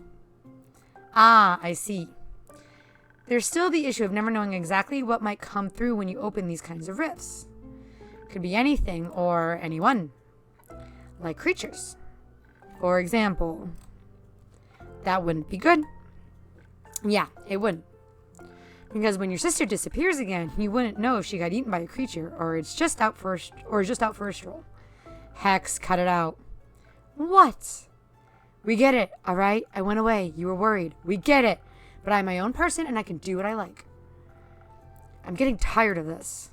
Ah, I see. There's still the issue of never knowing exactly what might come through when you open these kinds of rifts. Could be anything or anyone. Like creatures. For example. That wouldn't be good. Yeah, it wouldn't. Because when your sister disappears again, you wouldn't know if she got eaten by a creature or is just out for a stroll. Hex, cut it out. What? We get it, all right? I went away. You were worried. We get it. But I'm my own person and I can do what I like. I'm getting tired of this.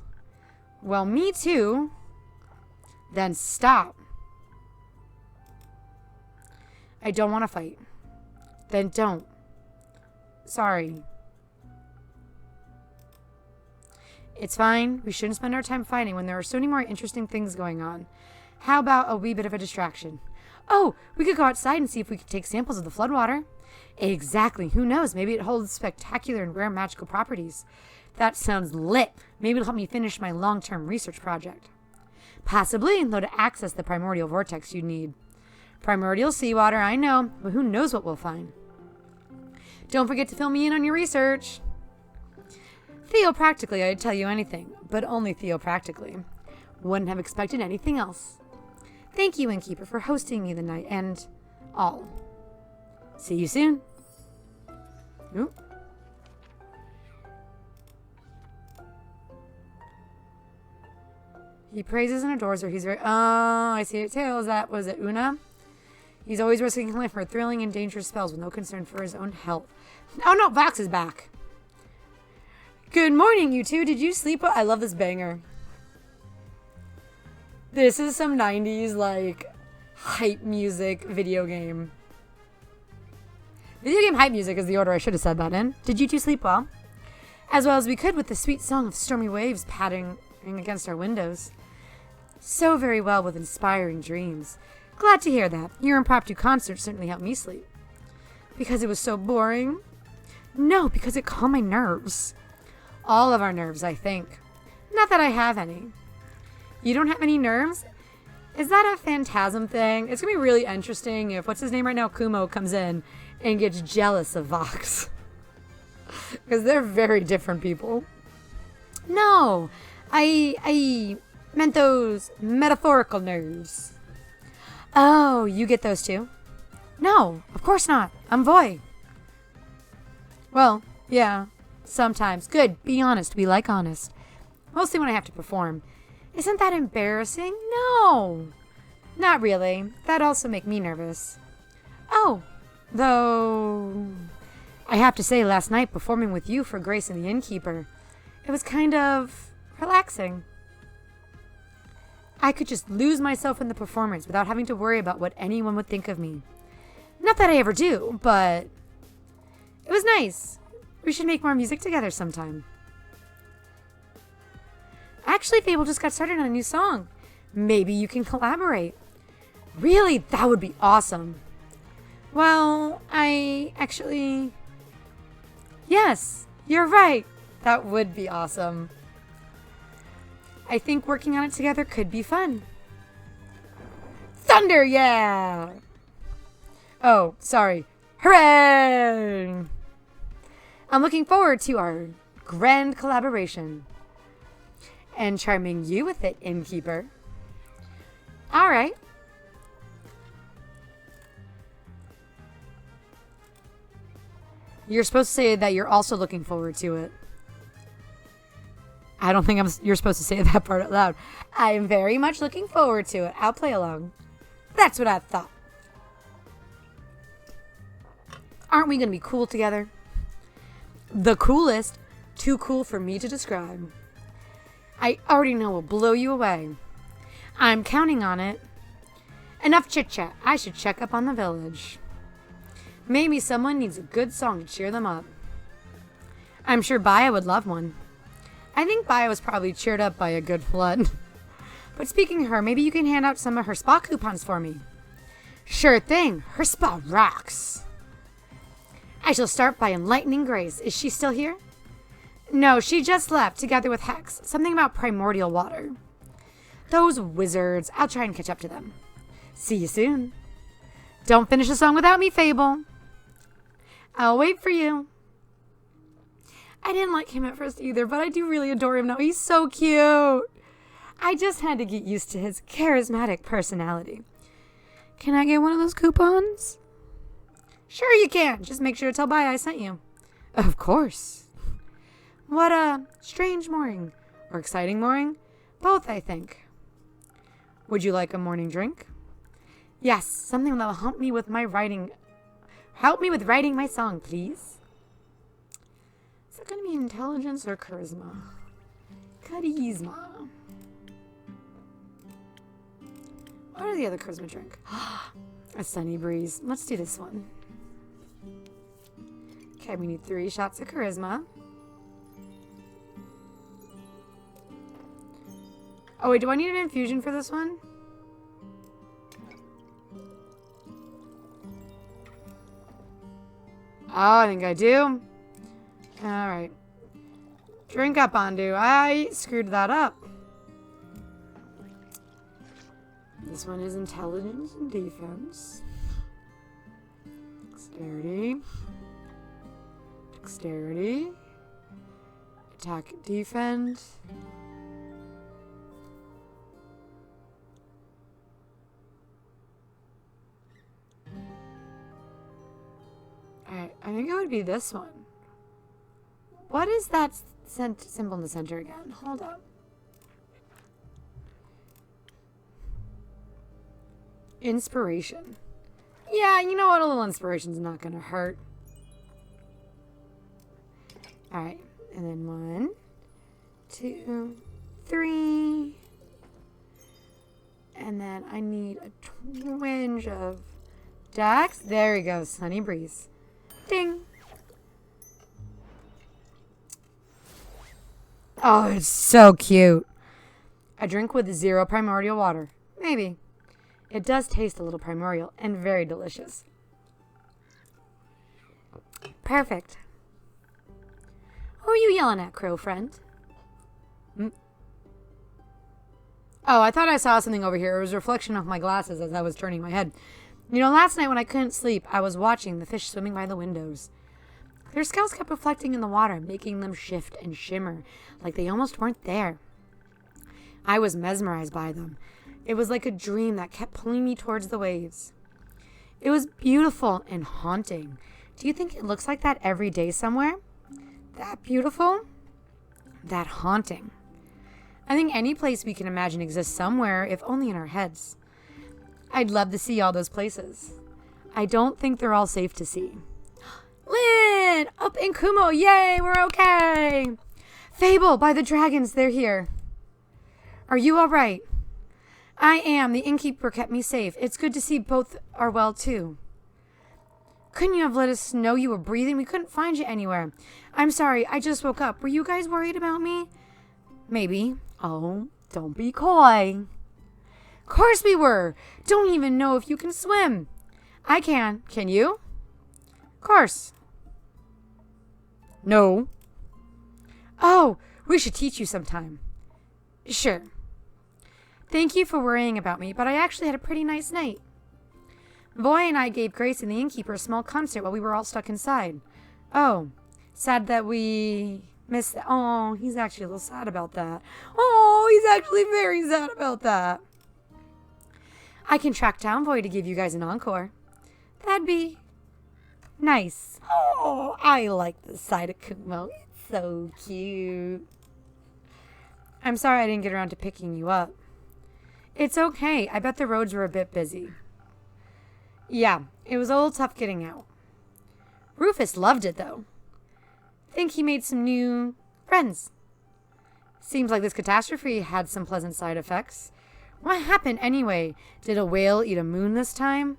Well, me too. Then stop. I don't want to fight. Then don't. Sorry. It's fine. We shouldn't spend our time fighting when there are so many more interesting things going on. How about a wee bit of a distraction? Oh, we could go outside and see if we could take samples of the floodwater. Exactly. Who knows? Maybe it holds spectacular and rare magical properties. That sounds lit. Maybe it'll help me finish my long-term research project. Possibly, though to access the primordial vortex you need. Primordial seawater, I know, but who knows what we'll find. Don't forget to fill me in on your research. Theopractically, I'd tell you anything, but only theopractically. Wouldn't have expected anything else. Thank you, Innkeeper, for hosting me the night and all. See you soon. Oop. He praises and adores her. He's very... Oh, I see it too. Was it Una? He's always risking his life for thrilling and dangerous spells with no concern for his own health. Oh no, Vox is back. Good morning, you two. Did you sleep well? I love this banger. This is some 90s, like, hype music video game. Video game hype music is the order I should have said that in. Did you two sleep well? As well as we could with the sweet song of stormy waves pattering against our windows. So very well with inspiring dreams. Glad to hear that. Your impromptu concert certainly helped me sleep. Because it was so boring? No, because it calmed my nerves. All of our nerves, I think. Not that I have any. You don't have any nerves? Is that a phantasm thing? It's going to be really interesting if, what's his name right now, Kumo, comes in and gets jealous of Vox. Because they're very different people. No, I meant those metaphorical nerves. Oh, you get those too? No, of course not. I'm Voy. Well, yeah, sometimes. Good, be honest. We like honest. Mostly when I have to perform. Isn't that embarrassing? No, not really. That'd also make me nervous. Oh, though I have to say last night performing with you for Grace and the Innkeeper, it was kind of relaxing. I could just lose myself in the performance without having to worry about what anyone would think of me. Not that I ever do, but it was nice. We should make more music together sometime. Actually, Fable just got started on a new song. Maybe you can collaborate. Really? That would be awesome. Well, yes, you're right. That would be awesome. I think working on it together could be fun. Thunder, yeah! Oh, sorry. Hooray! I'm looking forward to our grand collaboration. And charming you with it, Innkeeper. All right. You're supposed to say that you're also looking forward to it. I don't think you're supposed to say that part out loud. I am very much looking forward to it. I'll play along. That's what I thought. Aren't we going to be cool together? The coolest. Too cool for me to describe. I already know will blow you away. I'm counting on it. Enough chit-chat. I should check up on the village. Maybe someone needs a good song to cheer them up. I'm sure Baya would love one. I think Baya was probably cheered up by a good flood. But speaking of her, maybe you can hand out some of her spa coupons for me. Sure thing. Her spa rocks. I shall start by enlightening Grace. Is she still here? No, she just left together with Hex. Something about primordial water. Those wizards. I'll try and catch up to them. See you soon. Don't finish the song without me, Fable. I'll wait for you. I didn't like him at first either, but I do really adore him now. He's so cute. I just had to get used to his charismatic personality. Can I get one of those coupons? Sure you can. Just make sure to tell Baya I sent you. Of course. What a strange morning. Or exciting morning. Both, I think. Would you like a morning drink? Yes, something that will help me with writing my song, please. Is it going to be intelligence or charisma? Charisma. What are the other charisma drink? A sunny breeze. Let's do this one. Okay, we need 3 shots of charisma. Oh wait, do I need an infusion for this one? Oh, I think I do. Alright. Drink up, Andu. I screwed that up. This one is intelligence and defense. Dexterity. Dexterity. Attack, defend. Alright, I think it would be this one. What is that symbol in the center again? Hold up. Inspiration. Yeah, you know what? A little inspiration's not gonna hurt. Alright, and then 1, 2, 3. And then I need a twinge of Dex. There we go, Sunny Breeze. Ding. Oh, it's so cute. A drink with 0 primordial water. Maybe. It does taste a little primordial and very delicious. Perfect. Who are you yelling at, crow friend? Oh, I thought I saw something over here. It was a reflection of my glasses as I was turning my head. Last night when I couldn't sleep, I was watching the fish swimming by the windows. Their scales kept reflecting in the water, making them shift and shimmer, like they almost weren't there. I was mesmerized by them. It was like a dream that kept pulling me towards the waves. It was beautiful and haunting. Do you think it looks like that every day somewhere? That beautiful? That haunting. I think any place we can imagine exists somewhere, if only in our heads. I'd love to see all those places. I don't think they're all safe to see. Lynn! Up in Kumo! Yay, we're okay! Fable, by the dragons, they're here. Are you all right? I am. The innkeeper kept me safe. It's good to see both are well, too. Couldn't you have let us know you were breathing? We couldn't find you anywhere. I'm sorry, I just woke up. Were you guys worried about me? Maybe. Oh, don't be coy. Of course we were. Don't even know if you can swim. I can. Can you? Of course. No. Oh, we should teach you sometime. Sure. Thank you for worrying about me, but I actually had a pretty nice night. Boy and I gave Grace and the innkeeper a small concert while we were all stuck inside. Oh, sad that we missed that. Oh, he's actually a little sad about that. Oh, he's actually very sad about that. I can track down Boy to give you guys an encore. That'd be nice. Oh, I like the side of Kumo. It's so cute. I'm sorry I didn't get around to picking you up. It's okay. I bet the roads were a bit busy. Yeah, it was a little tough getting out. Rufus loved it, though. Think he made some new friends. Seems like this catastrophe had some pleasant side effects. What happened anyway? Did a whale eat a moon this time?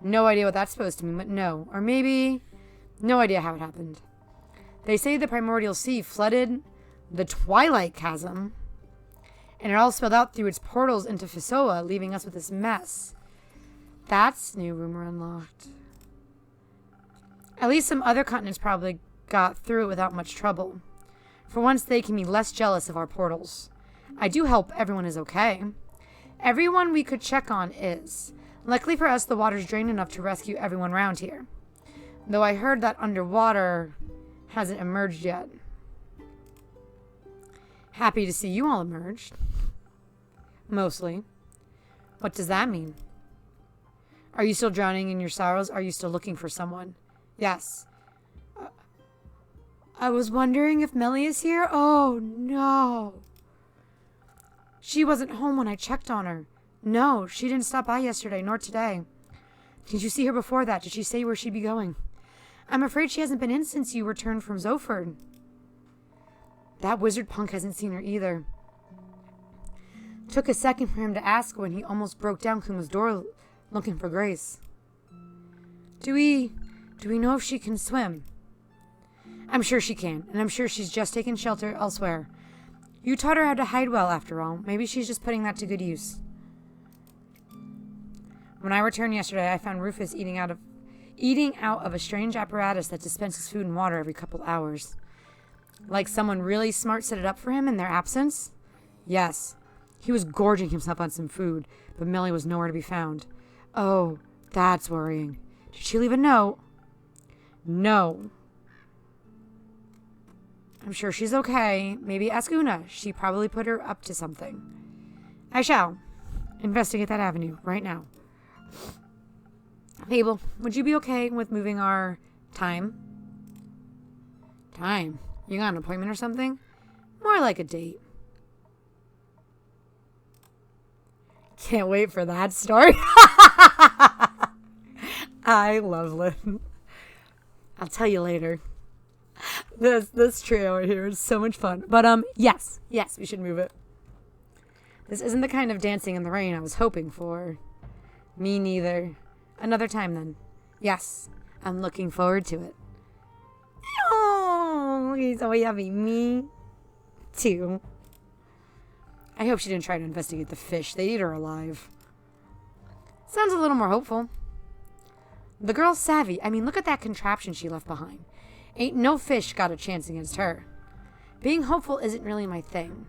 No idea what that's supposed to mean, but no. Or maybe... no idea how it happened. They say the primordial sea flooded the Twilight Chasm, and it all spilled out through its portals into Fisoa, leaving us with this mess. That's new rumor unlocked. At least some other continents probably got through it without much trouble. For once, they can be less jealous of our portals. I do hope everyone is okay. Everyone we could check on is. Luckily for us, the water's drained enough to rescue everyone around here. Though I heard that underwater hasn't emerged yet. Happy to see you all emerged. Mostly. What does that mean? Are you still drowning in your sorrows? Are you still looking for someone? Yes. I was wondering if Melly is here. Oh, no. She wasn't home when I checked on her. No, she didn't stop by yesterday, nor today. Did you see her before that? Did she say where she'd be going? I'm afraid she hasn't been in since you returned from Zoford. That wizard punk hasn't seen her either. Took a second for him to ask when he almost broke down Kuma's door looking for Grace. Do we know if she can swim? I'm sure she can, and I'm sure she's just taken shelter elsewhere. You taught her how to hide well, after all. Maybe she's just putting that to good use. When I returned yesterday, I found Rufus eating out of a strange apparatus that dispenses food and water every couple hours. Like someone really smart set it up for him in their absence? Yes. He was gorging himself on some food, but Millie was nowhere to be found. Oh, that's worrying. Did she leave a note? No. I'm sure she's okay. Maybe ask Una. She probably put her up to something. I shall investigate that avenue right now. Fable, would you be okay with moving our time? Time? You got an appointment or something? More like a date. Can't wait for that story. I love Lynn. I'll tell you later. This trio right here is so much fun. But yes, we should move it. This isn't the kind of dancing in the rain I was hoping for. Me neither. Another time then. Yes, I'm looking forward to it. Oh, he's so yummy. Me too. I hope she didn't try to investigate the fish. They'd eat her alive. Sounds a little more hopeful. The girl's savvy. I mean, look at that contraption she left behind. Ain't no fish got a chance against her. Being hopeful isn't really my thing.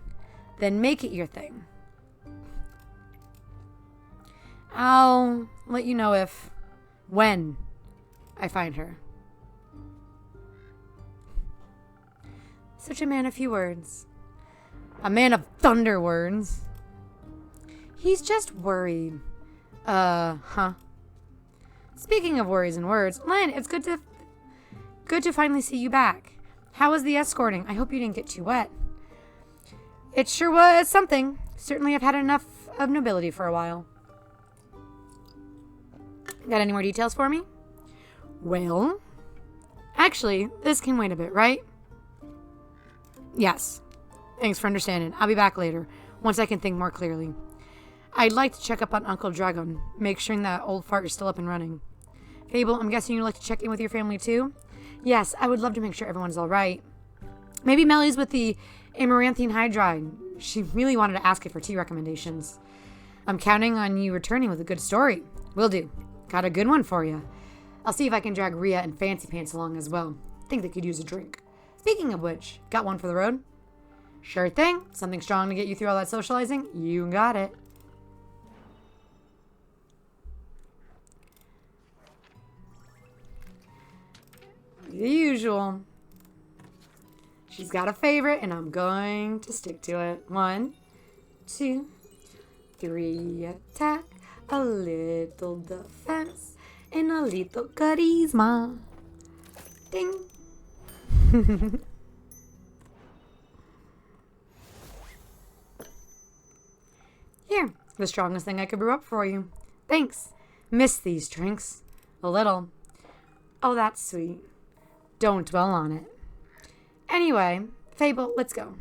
Then make it your thing. I'll let you know when I find her. Such a man of few words. A man of thunder words. He's just worried. Huh. Speaking of worries and words, Len, it's good to finally see you back. How was the escorting? I hope you didn't get too wet. It sure was something. Certainly I've had enough of nobility for a while. Got any more details for me? Well, actually, this can wait a bit, right? Yes. Thanks for understanding. I'll be back later, once I can think more clearly. I'd like to check up on Uncle Dragon, make sure that old fart is still up and running. Fable, I'm guessing you'd like to check in with your family too? Yes, I would love to make sure everyone's all right. Maybe Melly's with the amaranthine hydride. She really wanted to ask it for tea recommendations. I'm counting on you returning with a good story. Will do. Got a good one for you. I'll see if I can drag Rhea and Fancy Pants along as well. Think they could use a drink. Speaking of which, got one for the road? Sure thing. Something strong to get you through all that socializing? You got it. The usual. She's got a favorite, and I'm going to stick to it. 1, 2, 3, attack, a little defense, and a little charisma. Ding. Here, the strongest thing I could brew up for you. Thanks. Miss these drinks. A little. Oh, that's sweet. Don't dwell on it. Anyway, Fable, let's go.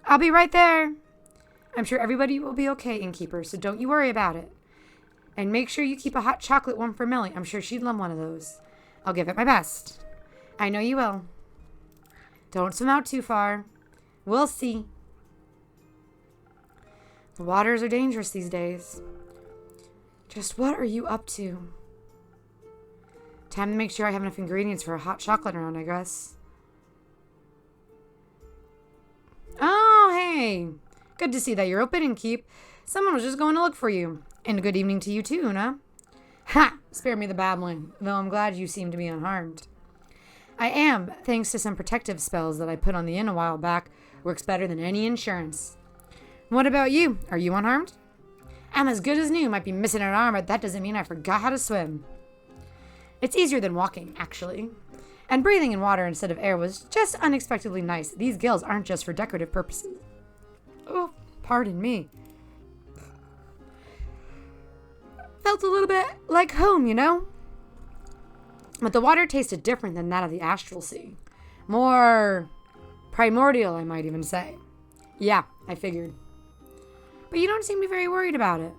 I'll be right there. I'm sure everybody will be okay, Innkeeper, so don't you worry about it. And make sure you keep a hot chocolate one for Millie. I'm sure she'd love one of those. I'll give it my best. I know you will. Don't swim out too far. We'll see. The waters are dangerous these days. Just what are you up to? Time to make sure I have enough ingredients for a hot chocolate round, I guess. Oh, hey. Good to see that you're open and keep. Someone was just going to look for you. And a good evening to you too, Una. Ha! Spare me the babbling, though I'm glad you seem to be unharmed. I am, thanks to some protective spells that I put on the inn a while back. Works better than any insurance. What about you? Are you unharmed? I'm as good as new. Might be missing an arm, but that doesn't mean I forgot how to swim. It's easier than walking, actually. And breathing in water instead of air was just unexpectedly nice. These gills aren't just for decorative purposes. Oh, pardon me. Felt a little bit like home, you know? But the water tasted different than that of the astral sea. More primordial, I might even say. Yeah, I figured. But you don't seem to be very worried about it.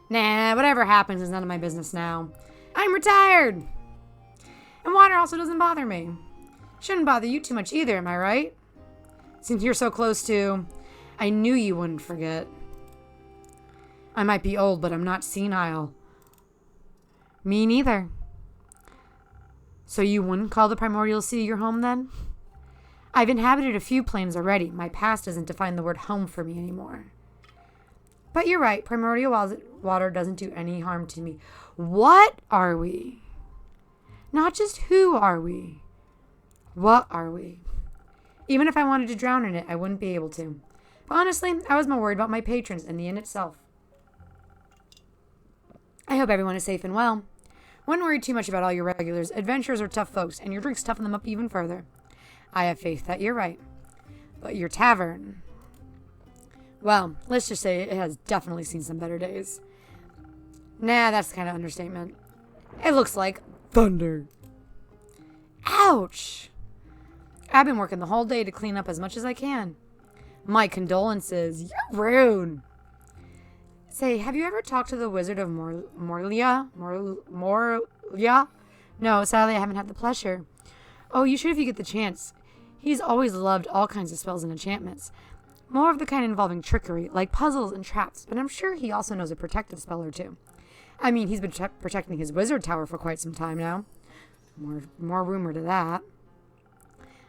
Nah, whatever happens is none of my business now. I'm retired! And water also doesn't bother me. Shouldn't bother you too much either, am I right? Since you're so close to... I knew you wouldn't forget. I might be old, but I'm not senile. Me neither. So you wouldn't call the primordial sea your home then? I've inhabited a few planes already. My past doesn't define the word home for me anymore. But you're right, primordial water doesn't do any harm to me. What are we? Not just who are we? What are we? Even if I wanted to drown in it, I wouldn't be able to. But honestly, I was more worried about my patrons and the inn itself. I hope everyone is safe and well. Wouldn't worry too much about all your regulars. Adventurers are tough folks, and your drinks toughen them up even further. I have faith that you're right. But your tavern... Well, let's just say it has definitely seen some better days. Nah, that's kind of understatement. It looks like thunder. Ouch! I've been working the whole day to clean up as much as I can. My condolences. You're rude. Say, have you ever talked to the Wizard of Morlia? Morlia? No, sadly I haven't had the pleasure. Oh, you should if you get the chance. He's always loved all kinds of spells and enchantments. More of the kind involving trickery, like puzzles and traps, but I'm sure he also knows a protective spell or two. I mean, he's been protecting his wizard tower for quite some time now. More rumor to that.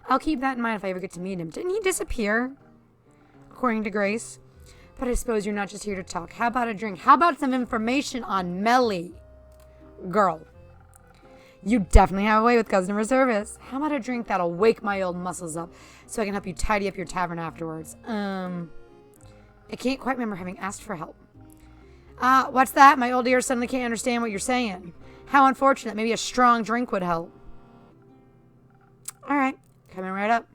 I'll keep that in mind if I ever get to meet him. Didn't he disappear? According to Grace. But I suppose you're not just here to talk. How about a drink? How about some information on Melly? Girl, you definitely have a way with customer service. How about a drink that'll wake my old muscles up so I can help you tidy up your tavern afterwards? I can't quite remember having asked for help. What's that? My old ears suddenly can't understand what you're saying. How unfortunate. Maybe a strong drink would help. All right, coming right up.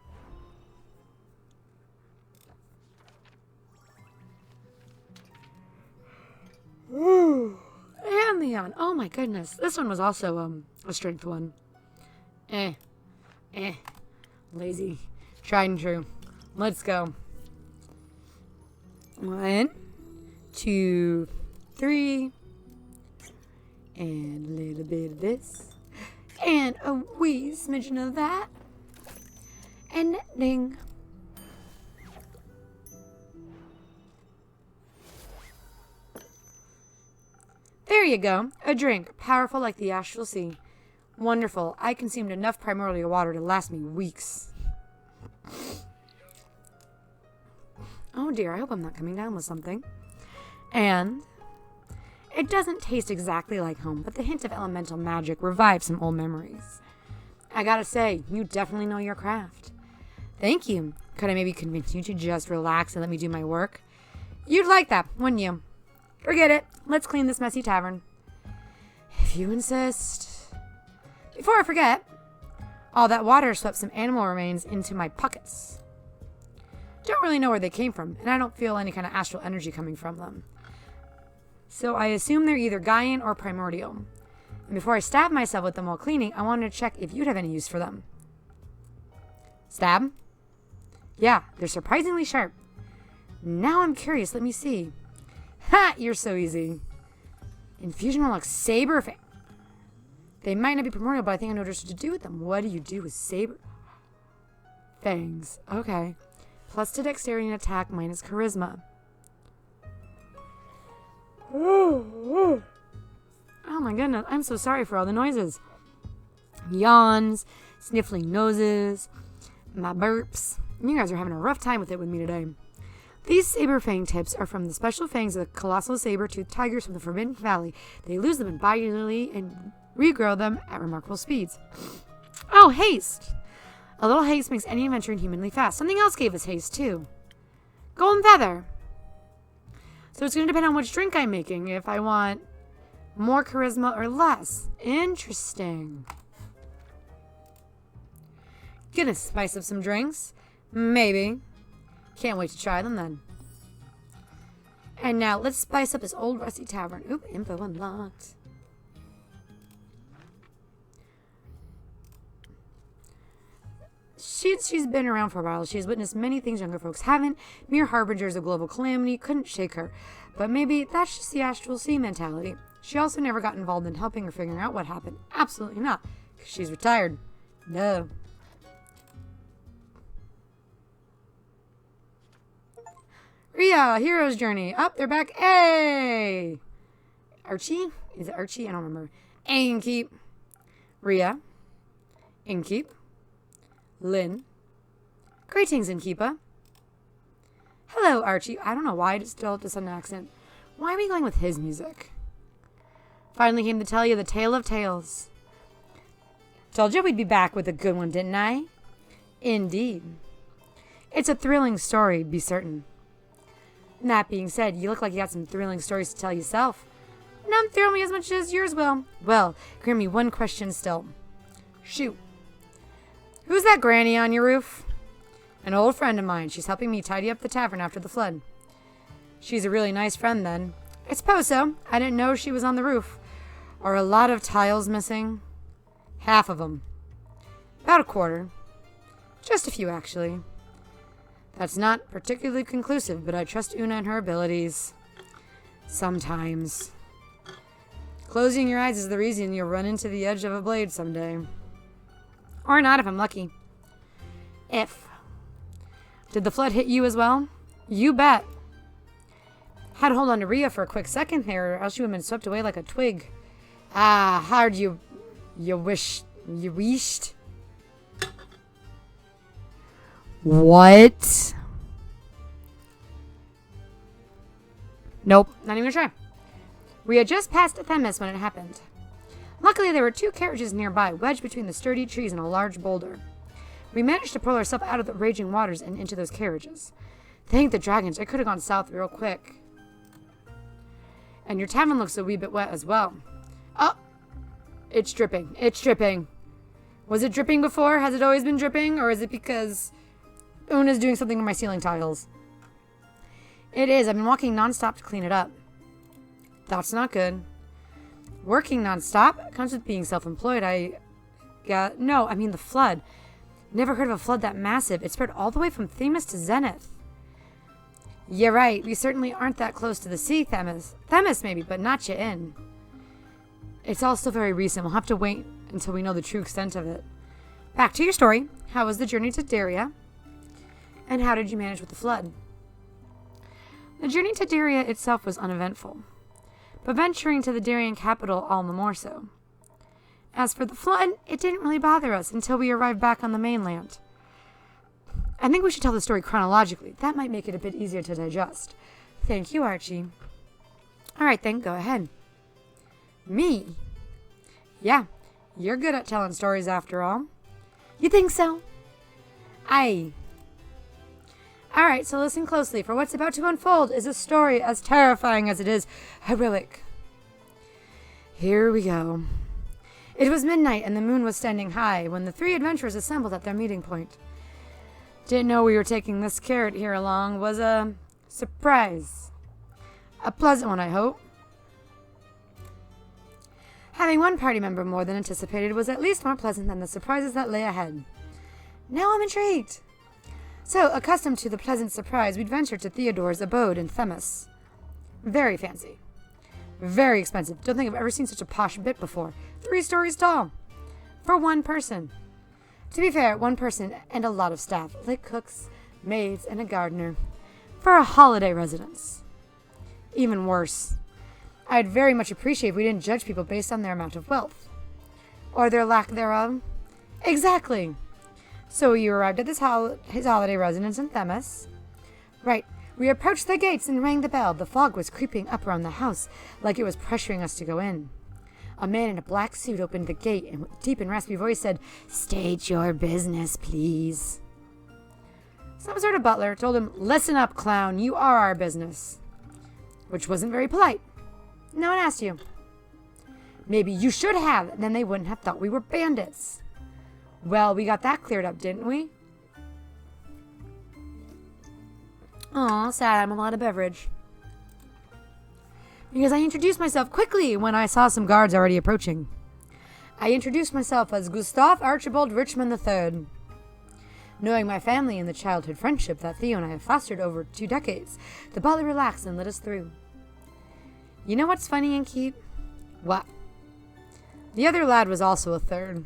And Leon. Oh my goodness. This one was also a strength one. Lazy. Tried and true. Let's go. 1, 2, 3. And a little bit of this. And a wee smidgen of that. And ding. There you go. A drink. Powerful like the astral sea. Wonderful. I consumed enough primordial water to last me weeks. Oh dear, I hope I'm not coming down with something. And it doesn't taste exactly like home, but the hint of elemental magic revives some old memories. I gotta say, you definitely know your craft. Thank you. Could I maybe convince you to just relax and let me do my work? You'd like that, wouldn't you? Forget it. Let's clean this messy tavern. If you insist. Before I forget, all that water swept some animal remains into my pockets. Don't really know where they came from, and I don't feel any kind of astral energy coming from them. So I assume they're either Gaian or primordial. And before I stab myself with them while cleaning, I wanted to check if you'd have any use for them. Stab? Yeah, they're surprisingly sharp. Now I'm curious. Let me see. Ha! You're so easy. Infusion will look saber fang. They might not be primordial, but I think I know what to do with them. What do you do with saber fangs? Okay. Plus to dexterity and attack minus charisma. Oh my goodness. I'm so sorry for all the noises. Yawns, sniffling noses, my burps. You guys are having a rough time with it with me today. These saber fang tips are from the special fangs of the colossal saber-toothed tigers from the Forbidden Valley. They lose them entirely and regrow them at remarkable speeds. Oh, haste! A little haste makes any adventure inhumanly fast. Something else gave us haste, too. Golden feather. So it's going to depend on which drink I'm making, if I want more charisma or less. Interesting. Gonna spice up some drinks? Maybe. Can't wait to try them then. And now let's spice up this old rusty tavern. Oop, info unlocked. She's been around for a while. She has witnessed many things younger folks haven't. Mere harbingers of global calamity couldn't shake her. But maybe that's just the astral sea mentality. She also never got involved in helping or figuring out what happened. Absolutely not. 'Cause she's retired. No. Rhea, hero's journey. Up, they're back. Hey! Archie? Is it Archie? I don't remember. Inkeep. Rhea. Inkeep. Lynn. Greetings, Inkeepa. Hello, Archie. I don't know why I just developed a sudden accent. Why are we going with his music? Finally came to tell you the tale of tales. Told you we'd be back with a good one, didn't I? Indeed. It's a thrilling story, be certain. That being said, you look like you got some thrilling stories to tell yourself. None thrill me as much as yours will. Well, grant me one question still. Shoot. Who's that granny on your roof? An old friend of mine. She's helping me tidy up the tavern after the flood. She's a really nice friend, then. I suppose so. I didn't know she was on the roof. Are a lot of tiles missing? Half of them. About a quarter. Just a few, actually. That's not particularly conclusive, but I trust Una and her abilities. Sometimes. Closing your eyes is the reason you'll run into the edge of a blade someday. Or not if I'm lucky. If. Did the flood hit you as well? You bet. Had to hold on to Rhea for a quick second there, or else she would have been swept away like a twig. Ah, hard you wished. What? Nope, not even gonna try. We had just passed Themis when it happened. Luckily, there were 2 carriages nearby, wedged between the sturdy trees and a large boulder. We managed to pull ourselves out of the raging waters and into those carriages. Thank the dragons, I could have gone south real quick. And your tavern looks a wee bit wet as well. Oh, it's dripping. It's dripping. Was it dripping before? Has it always been dripping? Or is it because Una's doing something to my ceiling tiles? It is. I've been walking nonstop to clean it up. That's not good. Working nonstop comes with being self-employed. No, I mean the flood. Never heard of a flood that massive. It spread all the way from Themis to Zenith. You're right. We certainly aren't that close to the sea, Themis. Themis maybe, but not Ch'in. It's all still very recent. We'll have to wait until we know the true extent of it. Back to your story. How was the journey to Daria? And how did you manage with the flood? The journey to Daria itself was uneventful, but venturing to the Darian capital all the more so. As for the flood, it didn't really bother us until we arrived back on the mainland. I think we should tell the story chronologically. That might make it a bit easier to digest. Thank you, Archie. All right, then, go ahead. Me? Yeah, you're good at telling stories after all. You think so? Aye. All right, so listen closely, for what's about to unfold is a story as terrifying as it is heroic. Here we go. It was midnight and the moon was standing high when the 3 adventurers assembled at their meeting point. Didn't know we were taking this carrot here along. Was a surprise. A pleasant one, I hope. Having one party member more than anticipated was at least more pleasant than the surprises that lay ahead. Now I'm intrigued. So, accustomed to the pleasant surprise, we'd ventured to Theodore's abode in Themis. Very fancy. Very expensive. Don't think I've ever seen such a posh bit before. 3 stories tall. For one person. To be fair, one person and a lot of staff, like cooks, maids, and a gardener. For a holiday residence. Even worse. I'd very much appreciate if we didn't judge people based on their amount of wealth. Or their lack thereof. Exactly. So you arrived at his holiday residence in Themis. Right. We approached the gates and rang the bell. The fog was creeping up around the house, like it was pressuring us to go in. A man in a black suit opened the gate and with a deep and raspy voice said, "State your business, please." Some sort of butler told him, "Listen up, clown, you are our business." Which wasn't very polite. No one asked you. Maybe you should have, then they wouldn't have thought we were bandits. Well, we got that cleared up, didn't we? Aw, sad I'm a lot of beverage. Because I introduced myself quickly when I saw some guards already approaching. I introduced myself as Gustav Archibald Richmond III. Knowing my family and the childhood friendship that Theo and I have fostered over 2 decades, the butler relaxed and let us through. You know what's funny and cute? What? The other lad was also a third.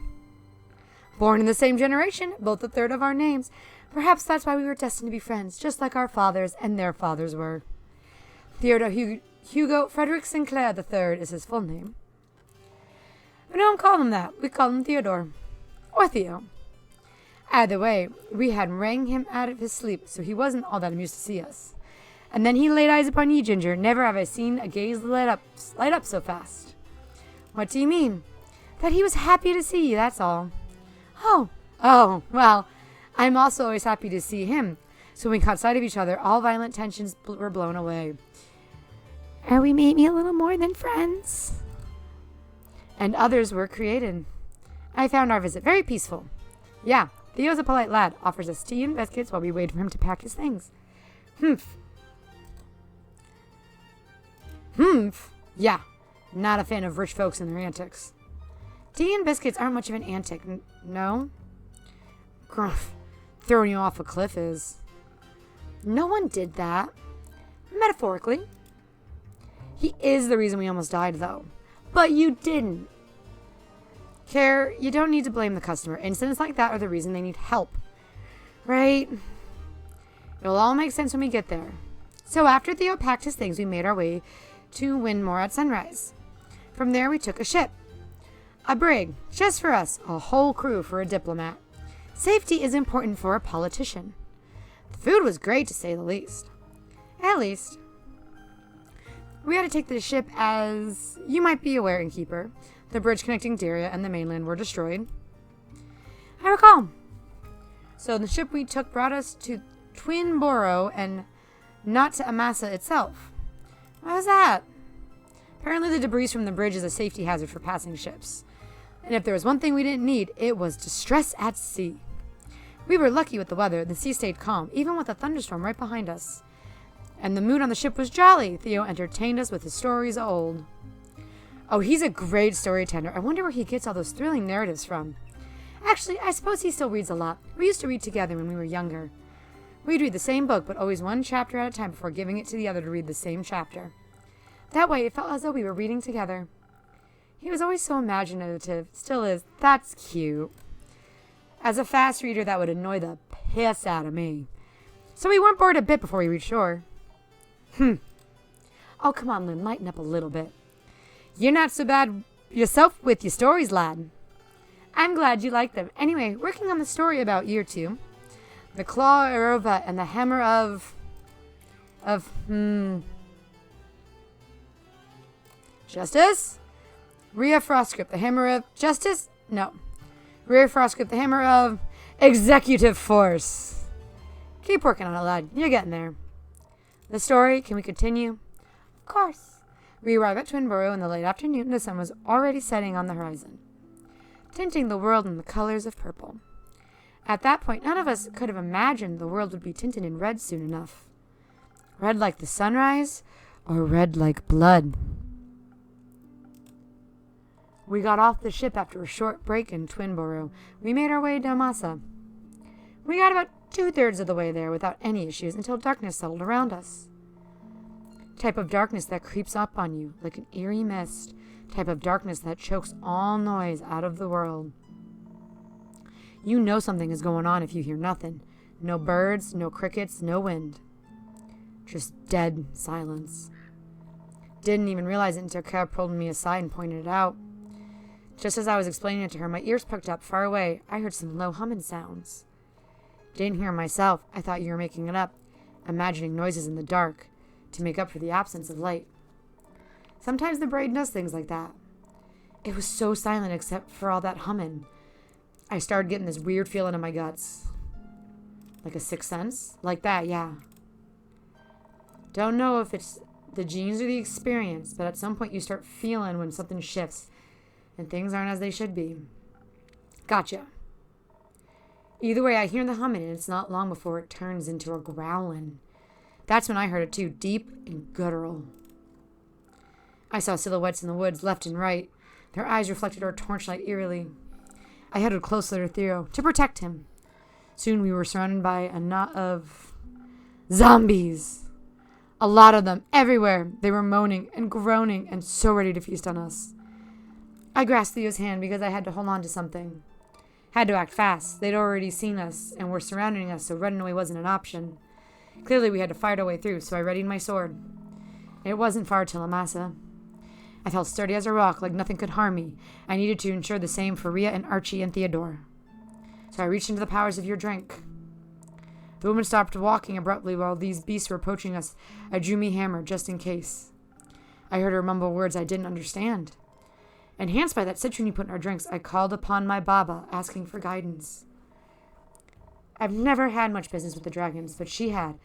Born in the same generation, both a third of our names. Perhaps that's why we were destined to be friends, just like our fathers and their fathers were. Theodore Hugo Frederick Sinclair III is his full name. We don't call him that. We call him Theodore. Or Theo. Either way, we had rang him out of his sleep, so he wasn't all that amused to see us. And then he laid eyes upon ye, Ginger. Never have I seen a gaze light up so fast. What do you mean? That he was happy to see you, that's all. Oh, well, I'm also always happy to see him. So when we caught sight of each other, all violent tensions were blown away. And we made me a little more than friends. And others were created. I found our visit very peaceful. Yeah, Theo's a polite lad, offers us tea and biscuits while we wait for him to pack his things. Humph. Yeah, not a fan of rich folks and their antics. Tea and biscuits aren't much of an antic, no? Gruff. Throwing you off a cliff is. No one did that. Metaphorically. He is the reason we almost died, though. But you didn't. Care, you don't need to blame the customer. Incidents like that are the reason they need help. Right? It'll all make sense when we get there. So after Theo packed his things, we made our way to Windmore at sunrise. From there, we took a ship. A brig, just for us, a whole crew for a diplomat. Safety is important for a politician. The food was great, to say the least. At least. We had to take the ship as you might be aware, Innkeeper. The bridge connecting Daria and the mainland were destroyed. I recall. So the ship we took brought us to Twinboro and not to Amasa itself. What was that? Apparently the debris from the bridge is a safety hazard for passing ships. And if there was one thing we didn't need, it was distress at sea. We were lucky with the weather. The sea stayed calm, even with a thunderstorm right behind us. And the mood on the ship was jolly. Theo entertained us with his stories of old. Oh, he's a great storyteller. I wonder where he gets all those thrilling narratives from. Actually, I suppose he still reads a lot. We used to read together when we were younger. We'd read the same book, but always one chapter at a time before giving it to the other to read the same chapter. That way, it felt as though we were reading together. He was always so imaginative. Still is. That's cute. As a fast reader, that would annoy the piss out of me. So we weren't bored a bit before we reached shore. Oh, come on, Lynn. Lighten up a little bit. You're not so bad yourself with your stories, lad. I'm glad you like them. Anyway, working on the story about year 2. The Claw Erova and the Hammer of Justice? Rhea Frostgrip, the Hammer of Justice? No. Rhea Frostgrip, the Hammer of Executive Force. Keep working on it, lad. You're getting there. The story, can we continue? Of course. We arrived at Twinboro in the late afternoon. The sun was already setting on the horizon, tinting the world in the colors of purple. At that point, none of us could have imagined the world would be tinted in red soon enough. Red like the sunrise, or red like blood. We got off the ship after a short break in Twinboro. We made our way to Amasa. We got about 2/3 of the way there without any issues until darkness settled around us. Type of darkness that creeps up on you like an eerie mist. Type of darkness that chokes all noise out of the world. You know something is going on if you hear nothing. No birds, no crickets, no wind. Just dead silence. Didn't even realize it until Kara pulled me aside and pointed it out. Just as I was explaining it to her, my ears pricked up far away. I heard some low humming sounds. Didn't hear myself. I thought you were making it up, imagining noises in the dark to make up for the absence of light. Sometimes the brain does things like that. It was so silent except for all that humming. I started getting this weird feeling in my guts. Like a sixth sense? Like that, yeah. Don't know if it's the genes or the experience, but at some point you start feeling when something shifts and things aren't as they should be. Gotcha. Either way, I hear the humming, and it's not long before it turns into a growling. That's when I heard it too, deep and guttural. I saw silhouettes in the woods, left and right. Their eyes reflected our torchlight eerily. I huddled closer to Theo to protect him. Soon we were surrounded by a knot of zombies. A lot of them, everywhere. They were moaning and groaning and so ready to feast on us. I grasped Theo's hand because I had to hold on to something. Had to act fast. They'd already seen us and were surrounding us, so running away wasn't an option. Clearly we had to fight our way through, so I readied my sword. It wasn't far till Amasa. I felt sturdy as a rock, like nothing could harm me. I needed to ensure the same for Rhea and Archie and Theodore. So I reached into the powers of your drink. The woman stopped walking abruptly while these beasts were approaching us. I drew me hammer, just in case. I heard her mumble words I didn't understand. Enhanced by that citron you put in our drinks, I called upon my Baba, asking for guidance. I've never had much business with the dragons, but she had.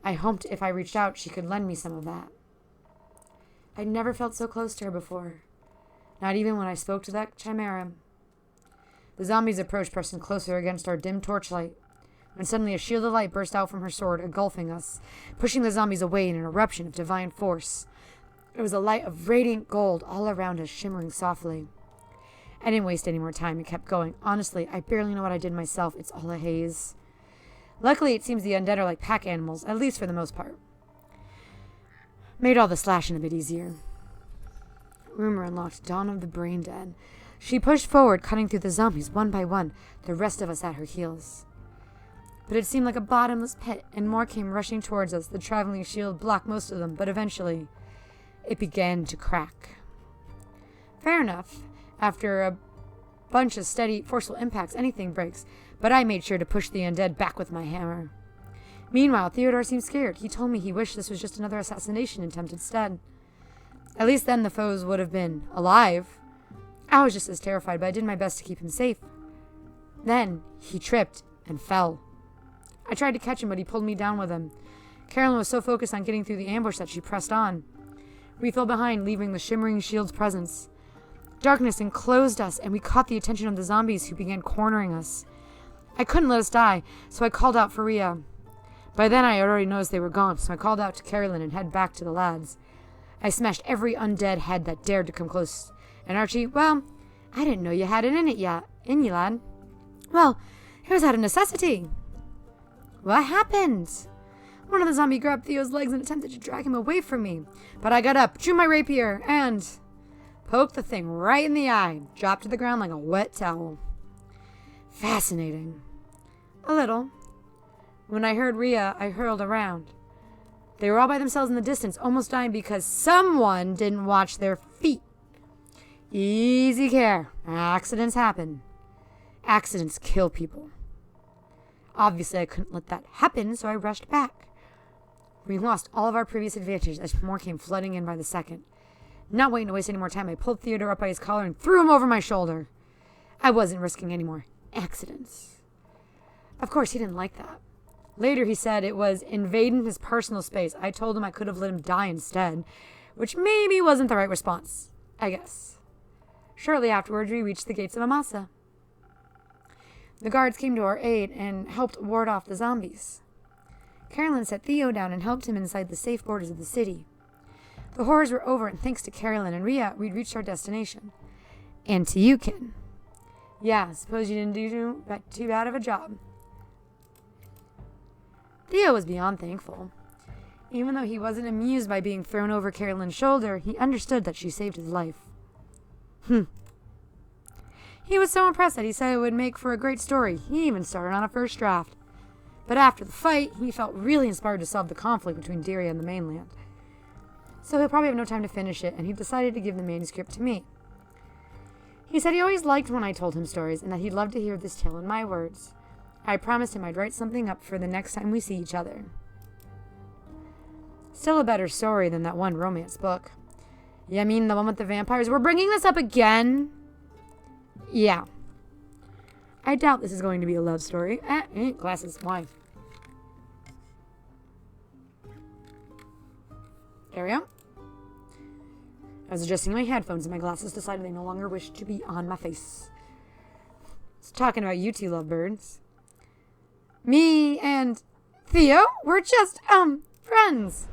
I hoped if I reached out, she could lend me some of that. I'd never felt so close to her before. Not even when I spoke to that chimera. The zombies approached, pressing closer against our dim torchlight. When suddenly a shield of light burst out from her sword, engulfing us, pushing the zombies away in an eruption of divine force. It was a light of radiant gold all around us, shimmering softly. I didn't waste any more time and kept going. Honestly, I barely know what I did myself. It's all a haze. Luckily, it seems the undead are like pack animals, at least for the most part. Made all the slashing a bit easier. Rumor unlocked Dawn of the Brain Dead. She pushed forward, cutting through the zombies one by one, the rest of us at her heels. But it seemed like a bottomless pit, and more came rushing towards us. The traveling shield blocked most of them, but eventually it began to crack. Fair enough. After a bunch of steady, forceful impacts, anything breaks, but I made sure to push the undead back with my hammer. Meanwhile, Theodore seemed scared. He told me he wished this was just another assassination attempt instead. At least then the foes would have been alive. I was just as terrified, but I did my best to keep him safe. Then he tripped and fell. I tried to catch him, but he pulled me down with him. Carolyn was so focused on getting through the ambush that she pressed on. We fell behind, leaving the shimmering shield's presence. Darkness enclosed us, and we caught the attention of the zombies who began cornering us. I couldn't let us die, so I called out for Rhea. By then I had already noticed they were gone, so I called out to Carolyn and headed back to the lads. I smashed every undead head that dared to come close. And Archie, well, I didn't know you had it in you, lad. Well, it was out of necessity. What happened? One of the zombies grabbed Theo's legs and attempted to drag him away from me. But I got up, drew my rapier, and poked the thing right in the eye. Dropped to the ground like a wet towel. Fascinating. A little. When I heard Rhea, I hurled around. They were all by themselves in the distance, almost dying because someone didn't watch their feet. Easy care. Accidents happen. Accidents kill people. Obviously, I couldn't let that happen, so I rushed back. We lost all of our previous advantages as more came flooding in by the second. Not waiting to waste any more time, I pulled Theodore up by his collar and threw him over my shoulder. I wasn't risking any more accidents. Of course, he didn't like that. Later, he said it was invading his personal space. I told him I could have let him die instead, which maybe wasn't the right response, I guess. Shortly afterwards, we reached the gates of Amasa. The guards came to our aid and helped ward off the zombies. Carolyn set Theo down and helped him inside the safe borders of the city. The horrors were over, and thanks to Carolyn and Rhea, we'd reached our destination. And to you, kid. Yeah, suppose you didn't do too bad of a job. Theo was beyond thankful. Even though he wasn't amused by being thrown over Carolyn's shoulder, he understood that she saved his life. He was so impressed that he said it would make for a great story. He even started on a first draft. But after the fight, he felt really inspired to solve the conflict between Dyria and the mainland. So he'll probably have no time to finish it, and he decided to give the manuscript to me. He said he always liked when I told him stories, and that he'd love to hear this tale in my words. I promised him I'd write something up for the next time we see each other. Still a better story than that one romance book. You mean the one with the vampires? We're bringing this up again? Yeah. I doubt this is going to be a love story. Glasses. Why? There we go. I was adjusting my headphones and my glasses decided they no longer wished to be on my face. It's talking about you two lovebirds. Me and Theo? We're just, friends.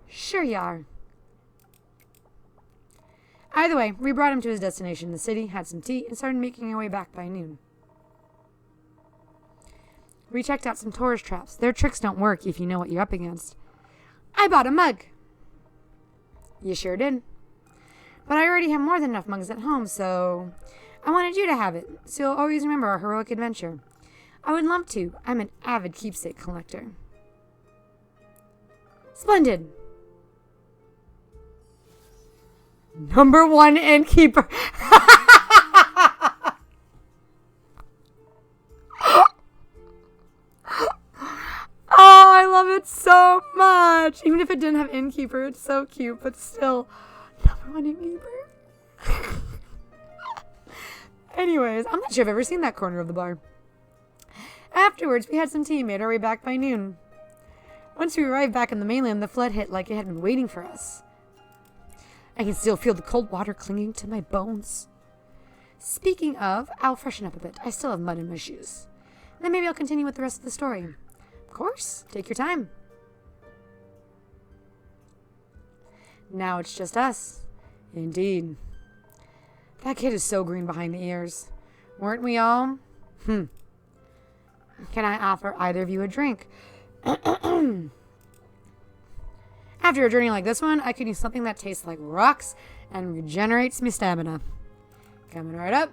Sure you are. Either way, we brought him to his destination in the city, had some tea, and started making our way back by noon. We checked out some tourist traps. Their tricks don't work if you know what you're up against. I bought a mug. You sure did. But I already have more than enough mugs at home, so I wanted you to have it, so you'll always remember our heroic adventure. I would love to. I'm an avid keepsake collector. Splendid. Number 1 innkeeper. Oh, I love it so much. Even if it didn't have innkeeper, it's so cute, but still, number 1 innkeeper. Anyways, I'm not sure I've ever seen that corner of the bar. Afterwards, we had some tea and made our way back by noon. Once we arrived back on the mainland, the flood hit like it had been waiting for us. I can still feel the cold water clinging to my bones. Speaking of, I'll freshen up a bit. I still have mud in my shoes. Then maybe I'll continue with the rest of the story. Of course, take your time. Now it's just us. Indeed. That kid is so green behind the ears. Weren't we all? Can I offer either of you a drink? After a journey like this one, I could use something that tastes like rocks and regenerates my stamina. Coming right up.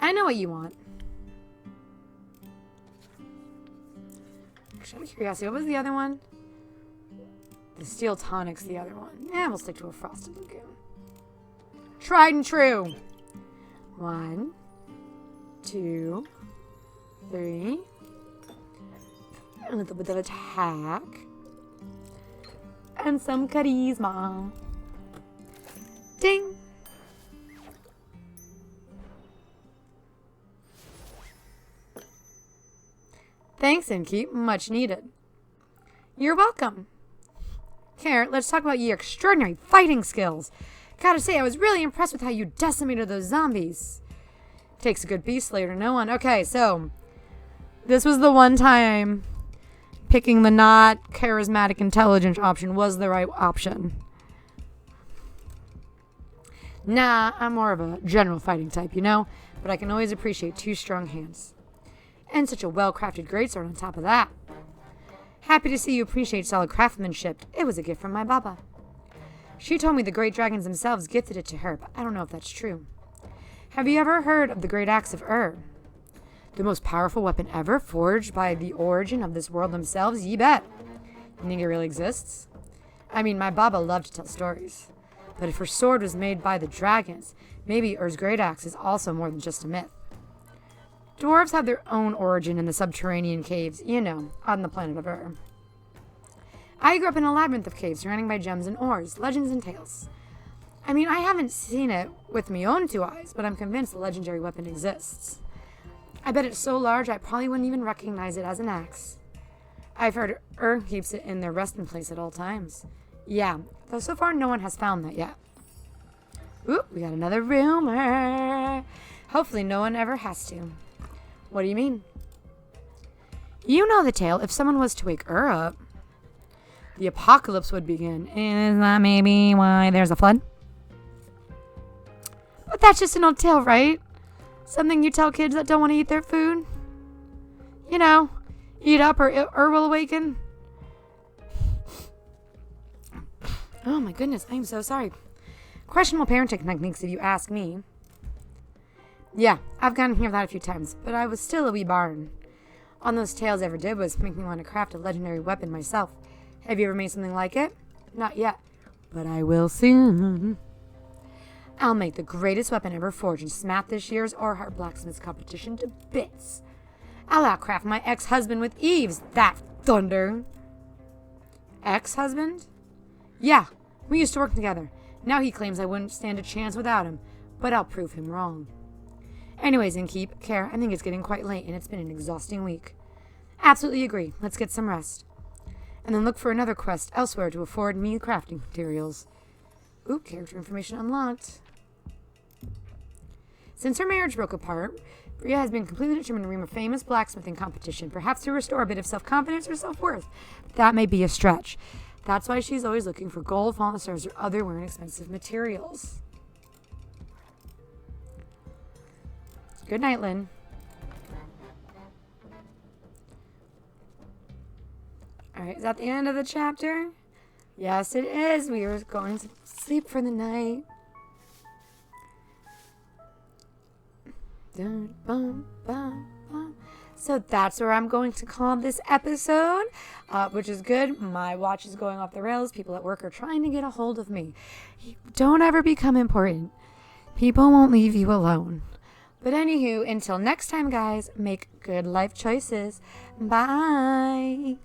I know what you want. Actually, out of curiosity, what was the other one? The steel tonic's the other one. Yeah, we'll stick to a frosted lagoon. Tried and true. 1, 2, 3, A little bit of attack. And some charisma. Ding! Thanks, Innkeep. Much needed. You're welcome. Here, let's talk about your extraordinary fighting skills. Gotta say, I was really impressed with how you decimated those zombies. Takes a good beast slayer to know one. Okay, so this was the one time picking the not charismatic intelligence option was the right option. Nah, I'm more of a general fighting type, you know? But I can always appreciate 2 strong hands. And such a well-crafted greatsword on top of that. Happy to see you appreciate solid craftsmanship. It was a gift from my Baba. She told me the great dragons themselves gifted it to her, but I don't know if that's true. Have you ever heard of the Great Axe of the most powerful weapon ever, forged by the origin of this world themselves? Ye bet. You think it really exists? I mean, my Baba loved to tell stories. But if her sword was made by the dragons, maybe Great Axe is also more than just a myth. Dwarves have their own origin in the subterranean caves, you know, on the planet of I grew up in a labyrinth of caves surrounded by gems and ores, legends and tales. I mean, I haven't seen it with my own 2 eyes, but I'm convinced the legendary weapon exists. I bet it's so large I probably wouldn't even recognize it as an axe. I've heard keeps it in their resting place at all times. Yeah, though so far no one has found that yet. Ooh, we got another rumor. Hopefully no one ever has to. What do you mean? You know the tale. If someone was to wake up, the apocalypse would begin. Is that maybe why there's a flood? But that's just an old tale, right? Something you tell kids that don't want to eat their food? You know, eat up or will awaken. Oh my goodness, I'm so sorry. Questionable parenting techniques if you ask me. Yeah, I've gotten here that a few times, but I was still a wee barn. All those tales I ever did was make me want to craft a legendary weapon myself. Have you ever made something like it? Not yet, but I will soon. I'll make the greatest weapon ever forged and smack this year's Orhart Blacksmith's competition to bits. I'll outcraft my ex-husband with Eve's, that thunder. Ex-husband? Yeah, we used to work together. Now he claims I wouldn't stand a chance without him, but I'll prove him wrong. Anyways, Innkeep, Care, I think it's getting quite late and it's been an exhausting week. Absolutely agree. Let's get some rest. And then look for another quest elsewhere to afford me crafting materials. Ooh, character information unlocked. Since her marriage broke apart, Bria has been completely determined to run a famous blacksmithing competition, perhaps to restore a bit of self-confidence or self-worth. That may be a stretch. That's why she's always looking for gold, fallen stars, or other weird expensive materials. Good night, Lynn. Alright, is that the end of the chapter? Yes, it is. We are going to sleep for the night. Dun, bum, bum, bum. So that's where I'm going to call this episode, which is good. My watch is going off the rails. People at work are trying to get a hold of me. Don't ever become important. People won't leave you alone. But anywho, until next time, guys, make good life choices. Bye.